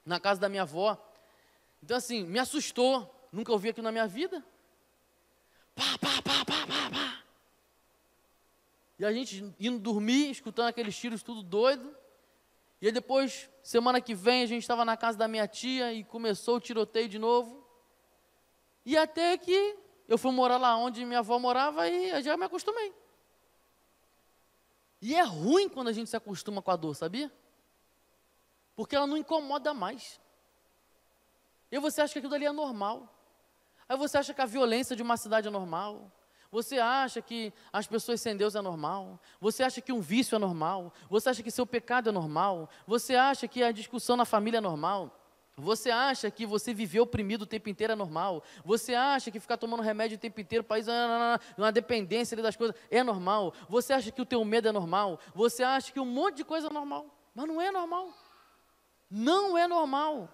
na casa da minha avó, então assim, me assustou, nunca ouvi aquilo na minha vida. Pá, pá, pá, pá, pá, pá. E a gente indo dormir, escutando aqueles tiros tudo doido. E aí depois, semana que vem, a gente estava na casa da minha tia e começou o tiroteio de novo. E até que eu fui morar lá onde minha avó morava e eu já me acostumei. E é ruim quando a gente se acostuma com a dor, sabia? Porque ela não incomoda mais. E você acha que aquilo ali é normal. Aí você acha que a violência de uma cidade é normal. Você acha que as pessoas sem Deus é normal? Você acha que um vício é normal? Você acha que seu pecado é normal? Você acha que a discussão na família é normal? Você acha que você viver oprimido o tempo inteiro é normal? Você acha que ficar tomando remédio o tempo inteiro, país, uma dependência ali das coisas, é normal? Você acha que o teu medo é normal? Você acha que um monte de coisa é normal? Mas não é normal. Não é normal.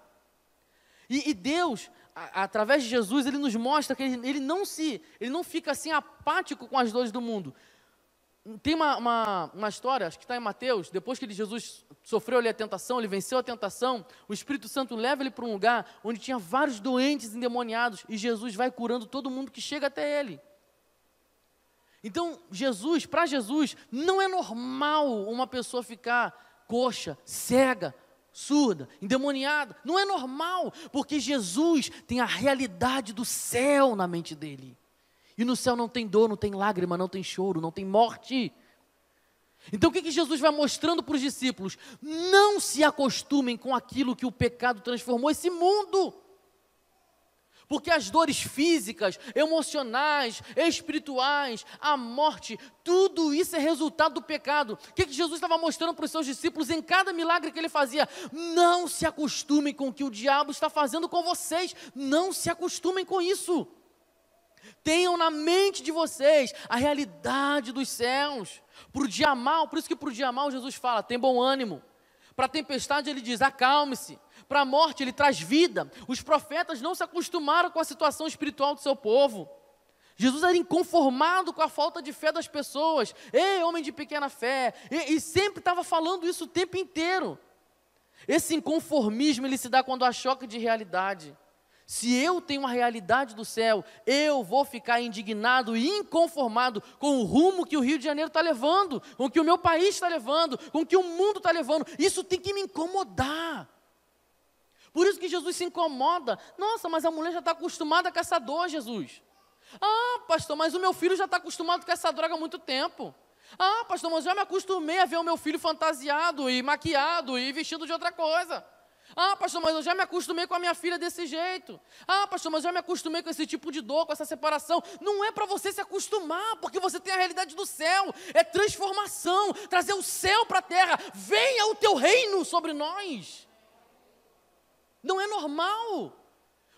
E Deus, através de Jesus, ele nos mostra que ele não fica assim apático com as dores do mundo. Tem uma história, acho que está em Mateus, depois que Jesus sofreu ali a tentação, ele venceu a tentação, o Espírito Santo leva ele para um lugar onde tinha vários doentes endemoniados, e Jesus vai curando todo mundo que chega até ele. Então, para Jesus, não é normal uma pessoa ficar coxa, cega, surda, endemoniada. Não é normal, porque Jesus tem a realidade do céu na mente dele. E no céu não tem dor, não tem lágrima, não tem choro, não tem morte. Então o que Jesus vai mostrando para os discípulos? Não se acostumem com aquilo que o pecado transformou esse mundo. Porque as dores físicas, emocionais, espirituais, a morte, tudo isso é resultado do pecado. O que Jesus estava mostrando para os seus discípulos em cada milagre que ele fazia? Não se acostumem com o que o diabo está fazendo com vocês. Não se acostumem com isso. Tenham na mente de vocês a realidade dos céus. Para o dia mal, por isso que para o dia mal Jesus fala, tem bom ânimo. Para a tempestade ele diz, acalme-se. Para a morte ele traz vida. Os profetas não se acostumaram com a situação espiritual do seu povo. Jesus era inconformado com a falta de fé das pessoas. Ei, homem de pequena fé. E sempre estava falando isso o tempo inteiro. Esse inconformismo ele se dá quando há choque de realidade. Se eu tenho a realidade do céu, eu vou ficar indignado e inconformado com o rumo que o Rio de Janeiro está levando, com o que o meu país está levando, com o que o mundo está levando. Isso tem que me incomodar. Por isso que Jesus se incomoda. Nossa, mas a mulher já está acostumada com essa dor, Jesus. Ah, pastor, mas o meu filho já está acostumado com essa droga há muito tempo. Ah, pastor, mas eu já me acostumei a ver o meu filho fantasiado e maquiado e vestido de outra coisa. Ah, pastor, mas eu já me acostumei com a minha filha desse jeito. Ah, pastor, mas eu já me acostumei com esse tipo de dor, com essa separação. Não é para você se acostumar, porque você tem a realidade do céu. É transformação, trazer o céu para a terra. Venha o teu reino sobre nós. Não é normal.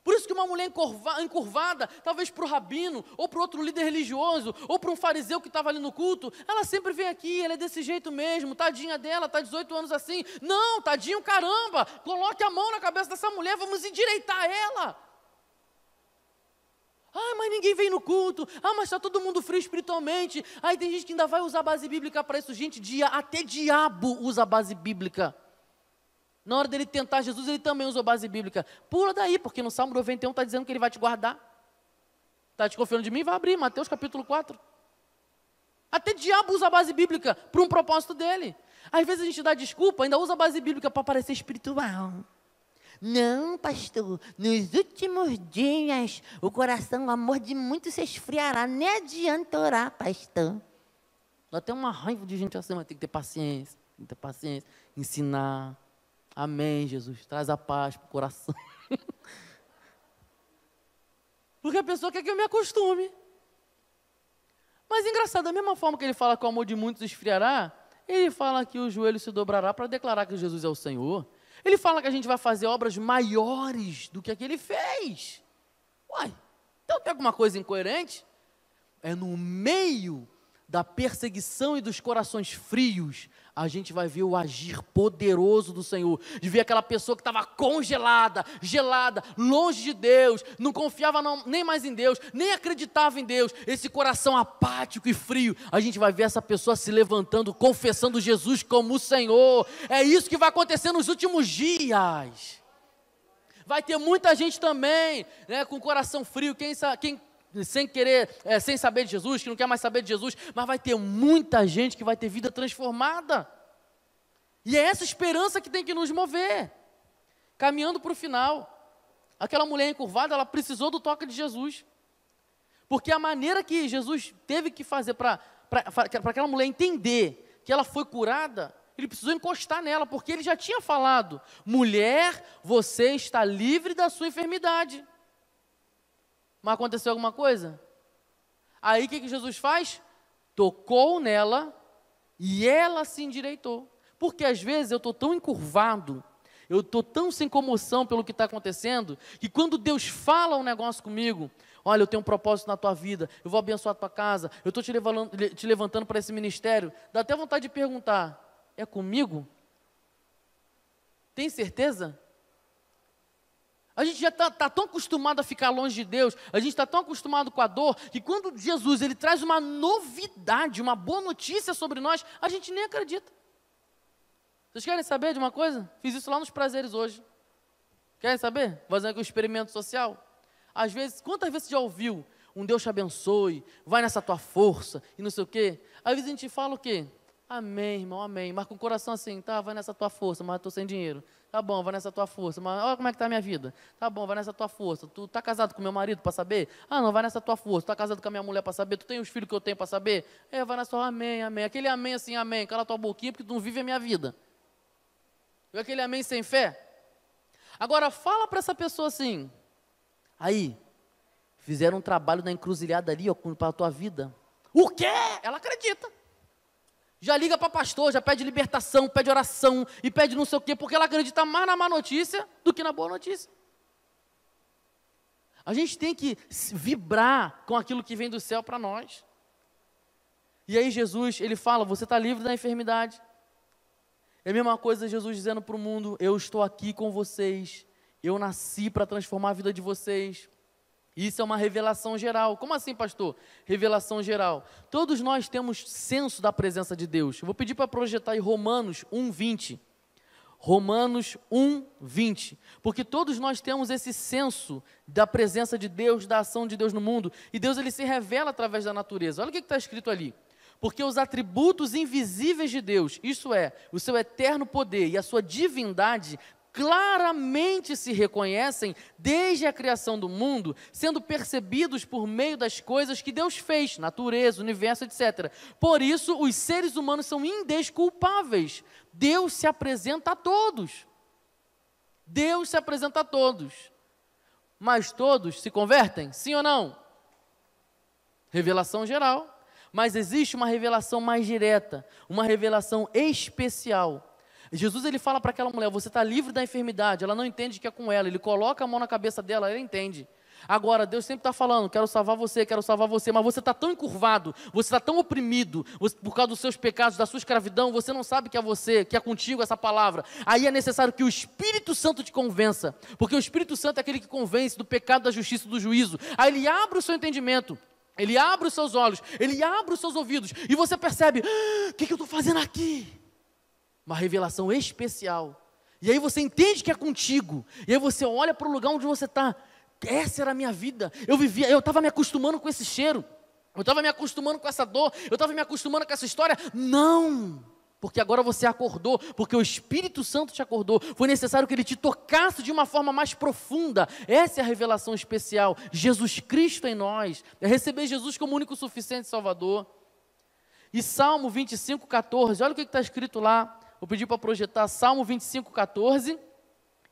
Por isso que uma mulher encurvada, talvez para o rabino, ou para outro líder religioso, ou para um fariseu que estava ali no culto, ela sempre vem aqui, ela é desse jeito mesmo, tadinha dela, está 18 anos assim. Não, tadinho caramba, coloque a mão na cabeça dessa mulher, vamos endireitar ela. Ah, mas ninguém vem no culto, ah, mas está todo mundo frio espiritualmente. Aí tem gente que ainda vai usar base bíblica para isso. Gente, até diabo usa base bíblica. Na hora dele tentar Jesus, ele também usou base bíblica. Pula daí, porque no Salmo 91 está dizendo que ele vai te guardar. Está desconfiando de mim? Vai abrir, Mateus capítulo 4. Até diabo usa a base bíblica para um propósito dele. Às vezes a gente dá desculpa, ainda usa a base bíblica para parecer espiritual. Não, pastor, nos últimos dias, o coração, o amor de muitos se esfriará. Nem adianta orar, pastor. Dá até uma raiva de gente assim, mas tem que ter paciência, ensinar. Amém, Jesus, traz a paz para o coração. Porque a pessoa quer que eu me acostume. Mas engraçado, da mesma forma que ele fala que o amor de muitos esfriará, ele fala que o joelho se dobrará para declarar que Jesus é o Senhor. Ele fala que a gente vai fazer obras maiores do que a que ele fez. Uai, então tem alguma coisa incoerente? É no meio da perseguição e dos corações frios, a gente vai ver o agir poderoso do Senhor, de ver aquela pessoa que estava congelada, gelada, longe de Deus, não confiava nem mais em Deus, nem acreditava em Deus, esse coração apático e frio, a gente vai ver essa pessoa se levantando, confessando Jesus como o Senhor. É isso que vai acontecer nos últimos dias. Vai ter muita gente também, né, com o coração frio, quem sem querer, sem saber de Jesus, que não quer mais saber de Jesus, mas vai ter muita gente que vai ter vida transformada. E é essa esperança que tem que nos mover. Caminhando para o final, aquela mulher encurvada, ela precisou do toque de Jesus. Porque a maneira que Jesus teve que fazer para aquela mulher entender que ela foi curada, ele precisou encostar nela, porque ele já tinha falado: mulher, você está livre da sua enfermidade. Mas aconteceu alguma coisa? Aí o que Jesus faz? Tocou nela e ela se endireitou. Porque às vezes eu estou tão encurvado, eu estou tão sem comoção pelo que está acontecendo, que quando Deus fala um negócio comigo, olha, eu tenho um propósito na tua vida, eu vou abençoar a tua casa, eu estou te levantando para esse ministério, dá até vontade de perguntar: é comigo? Tem certeza? A gente já está tão acostumado a ficar longe de Deus, a gente está tão acostumado com a dor, que quando Jesus ele traz uma novidade, uma boa notícia sobre nós, a gente nem acredita. Vocês querem saber de uma coisa? Fiz isso lá nos prazeres hoje. Querem saber? Vou fazer aqui um experimento social. Às vezes, quantas vezes você já ouviu um Deus te abençoe, vai nessa tua força e não sei o quê? Às vezes a gente fala o quê? Amém, irmão, amém. Mas com o coração assim, tá, vai nessa tua força, mas eu estou sem dinheiro. Tá bom, vai nessa tua força, mas olha como é que está a minha vida. Tá bom, vai nessa tua força. Tu tá casado com meu marido para saber? Ah, não, vai nessa tua força. Tu tá casado com a minha mulher para saber? Tu tem os filhos que eu tenho para saber? Vai nessa tua, amém, amém. Aquele amém assim, amém, cala tua boquinha porque tu não vive a minha vida. E aquele amém sem fé? Agora fala para essa pessoa assim, aí, fizeram um trabalho na encruzilhada ali, ó, para a tua vida. O quê? Ela acredita. Já liga para pastor, já pede libertação, pede oração e pede não sei o quê, porque ela acredita mais na má notícia do que na boa notícia. A gente tem que vibrar com aquilo que vem do céu para nós. E aí Jesus, ele fala, você está livre da enfermidade. É a mesma coisa Jesus dizendo para o mundo, eu estou aqui com vocês, eu nasci para transformar a vida de vocês. Isso é uma revelação geral. Como assim, pastor? Revelação geral. Todos nós temos senso da presença de Deus. Eu vou pedir para projetar em Romanos 1:20. Romanos 1:20. Porque todos nós temos esse senso da presença de Deus, da ação de Deus no mundo. E Deus ele se revela através da natureza. Olha o que está escrito ali. Porque os atributos invisíveis de Deus, isso é, o seu eterno poder e a sua divindade, claramente se reconhecem desde a criação do mundo, sendo percebidos por meio das coisas que Deus fez, natureza, universo, etc. Por isso, os seres humanos são indesculpáveis. Deus se apresenta a todos. Deus se apresenta a todos. Mas todos se convertem? Sim ou não? Revelação geral. Mas existe uma revelação mais direta, uma revelação especial. Jesus ele fala para aquela mulher, você está livre da enfermidade, ela não entende que é com ela, ele coloca a mão na cabeça dela, ela entende. Agora, Deus sempre está falando, quero salvar você, mas você está tão encurvado, você está tão oprimido, por causa dos seus pecados, da sua escravidão, você não sabe que é você, que é contigo essa palavra. Aí é necessário que o Espírito Santo te convença, porque o Espírito Santo é aquele que convence do pecado, da justiça e do juízo. Aí ele abre o seu entendimento, ele abre os seus olhos, ele abre os seus ouvidos, e você percebe, o que eu estou fazendo aqui? Uma revelação especial. E aí você entende que é contigo. E aí você olha para o lugar onde você está. Essa era a minha vida. Eu estava me acostumando com esse cheiro. Eu estava me acostumando com essa dor. Eu estava me acostumando com essa história. Não! Porque agora você acordou. Porque o Espírito Santo te acordou. Foi necessário que ele te tocasse de uma forma mais profunda. Essa é a revelação especial. Jesus Cristo em nós. É receber Jesus como único suficiente Salvador. E Salmo 25:14. Olha o que está escrito lá. Vou pedir para projetar Salmo 25:14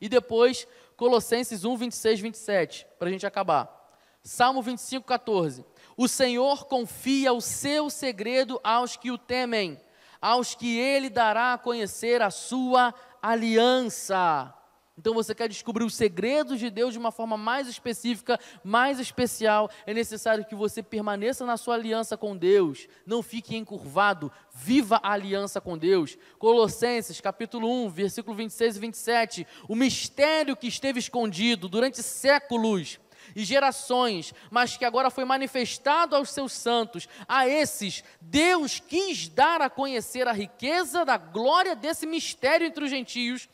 e depois Colossenses 1:26, 27, para a gente acabar. Salmo 25:14. O Senhor confia o seu segredo aos que o temem, aos que Ele dará a conhecer a sua aliança. Então você quer descobrir os segredos de Deus de uma forma mais específica, mais especial, é necessário que você permaneça na sua aliança com Deus, não fique encurvado, viva a aliança com Deus. Colossenses capítulo 1, versículo 26 e 27, o mistério que esteve escondido durante séculos e gerações, mas que agora foi manifestado aos seus santos, a esses Deus quis dar a conhecer a riqueza da glória desse mistério entre os gentios,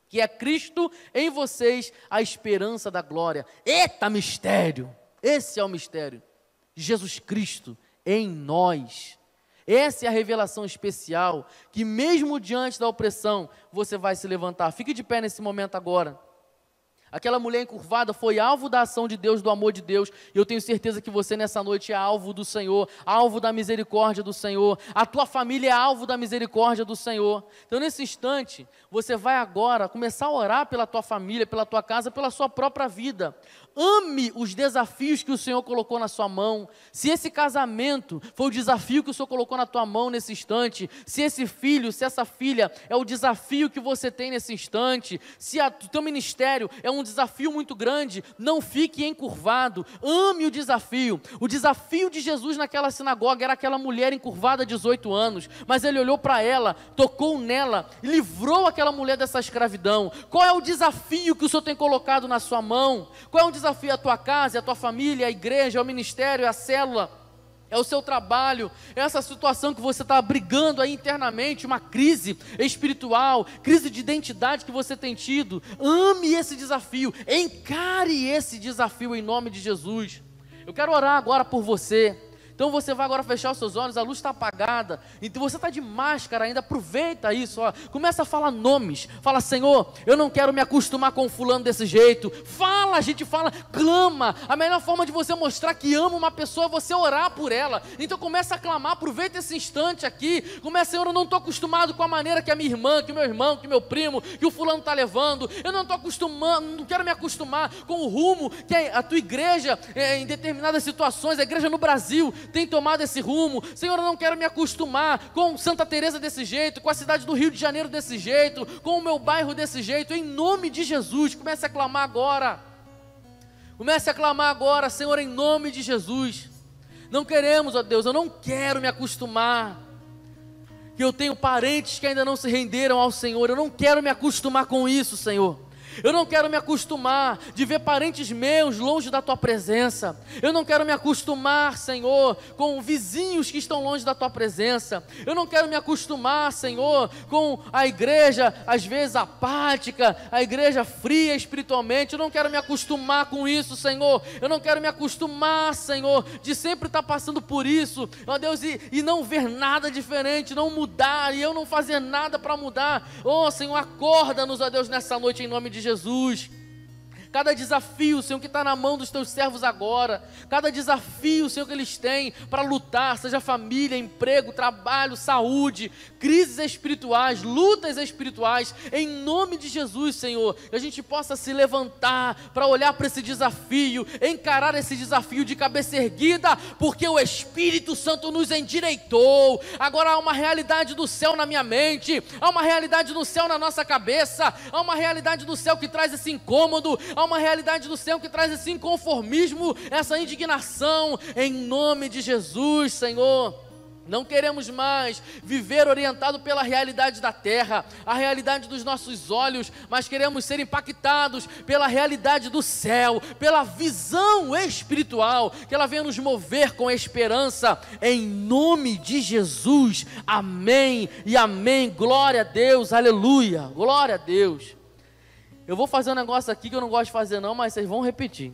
que é Cristo em vocês, a esperança da glória. Eita mistério! Esse é o mistério. Jesus Cristo em nós. Essa é a revelação especial, que mesmo diante da opressão, você vai se levantar. Fique de pé nesse momento agora. Aquela mulher encurvada foi alvo da ação de Deus, do amor de Deus, e eu tenho certeza que você nessa noite é alvo do Senhor, alvo da misericórdia do Senhor, a tua família é alvo da misericórdia do Senhor. Então nesse instante, você vai agora começar a orar pela tua família, pela tua casa, pela sua própria vida. Ame os desafios que o Senhor colocou na sua mão. Se esse casamento foi o desafio que o Senhor colocou na tua mão nesse instante, se esse filho, se essa filha é o desafio que você tem nesse instante, se o teu ministério é um desafio muito grande, não fique encurvado, ame o desafio. O desafio de Jesus naquela sinagoga era aquela mulher encurvada de 18 anos, mas ele olhou para ela, tocou nela, e livrou aquela mulher dessa escravidão. Qual é o desafio que o Senhor tem colocado na sua mão? Qual é o desafio? A tua casa, a tua família, a igreja, o ministério, a célula? É o seu trabalho, é essa situação que você está brigando aí internamente, uma crise espiritual, crise de identidade que você tem tido. Ame esse desafio, encare esse desafio em nome de Jesus. Eu quero orar agora por você. Então você vai agora fechar os seus olhos, a luz está apagada, então você está de máscara ainda, aproveita isso, ó. Começa a falar nomes, fala: Senhor, eu não quero me acostumar com fulano desse jeito. Fala, a gente fala, clama. A melhor forma de você mostrar que ama uma pessoa é você orar por ela. Então começa a clamar, aproveita esse instante aqui, começa: Senhor, eu não estou acostumado com a maneira que a minha irmã, que o meu irmão, que o meu primo, que o fulano está levando. Eu não estou acostumando, não quero me acostumar com o rumo que a tua igreja, em determinadas situações, a igreja no Brasil tem tomado esse rumo. Senhor, eu não quero me acostumar com Santa Teresa desse jeito, com a cidade do Rio de Janeiro desse jeito, com o meu bairro desse jeito. Em nome de Jesus, comece a clamar agora. Comece a clamar agora, Senhor, em nome de Jesus. Não queremos, ó Deus, eu não quero me acostumar, que eu tenho parentes que ainda não se renderam ao Senhor. Eu não quero me acostumar com isso, Senhor. Eu não quero me acostumar de ver parentes meus longe da Tua presença. Eu não quero me acostumar, Senhor, com vizinhos que estão longe da Tua presença. Eu não quero me acostumar, Senhor, com a igreja às vezes apática, a igreja fria espiritualmente. Eu não quero me acostumar com isso, Senhor. Eu não quero me acostumar, Senhor, de sempre estar passando por isso, ó Deus, e não ver nada diferente, não mudar, e eu não fazer nada para mudar. Oh, Senhor, acorda-nos, ó Deus, nessa noite em nome de Jesus. Cada desafio, Senhor, que está na mão dos teus servos agora, cada desafio, Senhor, que eles têm para lutar, seja família, emprego, trabalho, saúde, crises espirituais, lutas espirituais, em nome de Jesus, Senhor, que a gente possa se levantar para olhar para esse desafio, encarar esse desafio de cabeça erguida, porque o Espírito Santo nos endireitou. Agora há uma realidade do céu na minha mente, há uma realidade do céu na nossa cabeça, há uma realidade do céu que traz esse incômodo, há uma realidade do céu que traz esse inconformismo, essa indignação, em nome de Jesus, Senhor. Não queremos mais viver orientado pela realidade da terra, a realidade dos nossos olhos, mas queremos ser impactados pela realidade do céu, pela visão espiritual, que ela venha nos mover com esperança, em nome de Jesus. Amém e amém. Glória a Deus, aleluia, glória a Deus. Eu vou fazer um negócio aqui que eu não gosto de fazer não, mas vocês vão repetir.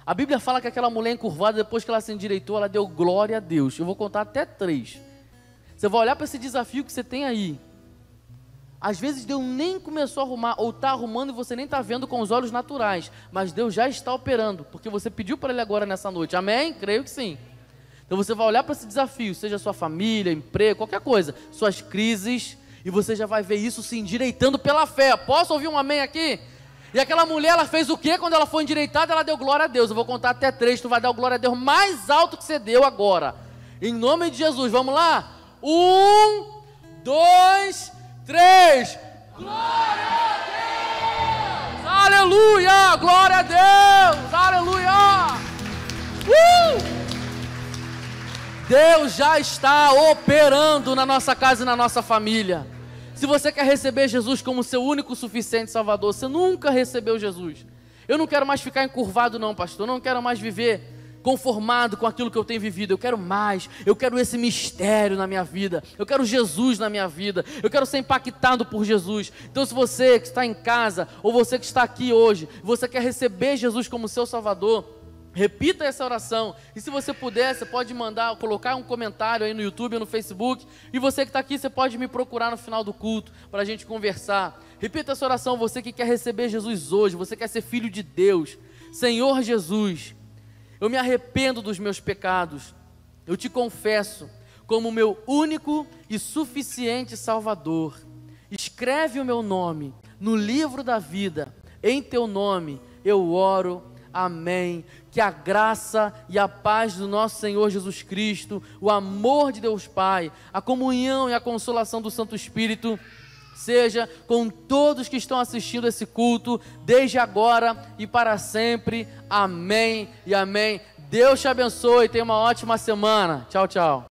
A Bíblia fala que aquela mulher encurvada, depois que ela se endireitou, ela deu glória a Deus. Eu vou contar até 3. Você vai olhar para esse desafio que você tem aí. Às vezes Deus nem começou a arrumar, ou está arrumando e você nem está vendo com os olhos naturais. Mas Deus já está operando, porque você pediu para Ele agora nessa noite. Amém? Creio que sim. Então você vai olhar para esse desafio, seja sua família, emprego, qualquer coisa, suas crises, e você já vai ver isso se endireitando pela fé. Posso ouvir um amém aqui? E aquela mulher, ela fez o quê? Quando ela foi endireitada, ela deu glória a Deus. Eu vou contar até 3, tu vai dar o glória a Deus mais alto que você deu agora. Em nome de Jesus, vamos lá? 1, 2, 3. Glória a Deus! Aleluia! Glória a Deus! Aleluia! Deus já está operando na nossa casa e na nossa família. Se você quer receber Jesus como seu único suficiente Salvador, você nunca recebeu Jesus. Eu não quero mais ficar encurvado não, pastor. Eu não quero mais viver conformado com aquilo que eu tenho vivido. Eu quero mais. Eu quero esse mistério na minha vida. Eu quero Jesus na minha vida. Eu quero ser impactado por Jesus. Então, se você que está em casa, ou você que está aqui hoje, você quer receber Jesus como seu Salvador, repita essa oração. E se você puder, você pode mandar, colocar um comentário aí no YouTube ou no Facebook. E você que está aqui, você pode me procurar no final do culto para a gente conversar. Repita essa oração, você que quer receber Jesus hoje, você quer ser filho de Deus. Senhor Jesus, eu me arrependo dos meus pecados. Eu te confesso como meu único e suficiente Salvador. Escreve o meu nome no livro da vida. Em teu nome eu oro. Amém. Que a graça e a paz do nosso Senhor Jesus Cristo, o amor de Deus Pai, a comunhão e a consolação do Santo Espírito seja com todos que estão assistindo esse culto, desde agora e para sempre. Amém e amém. Deus te abençoe, tenha uma ótima semana. Tchau, tchau.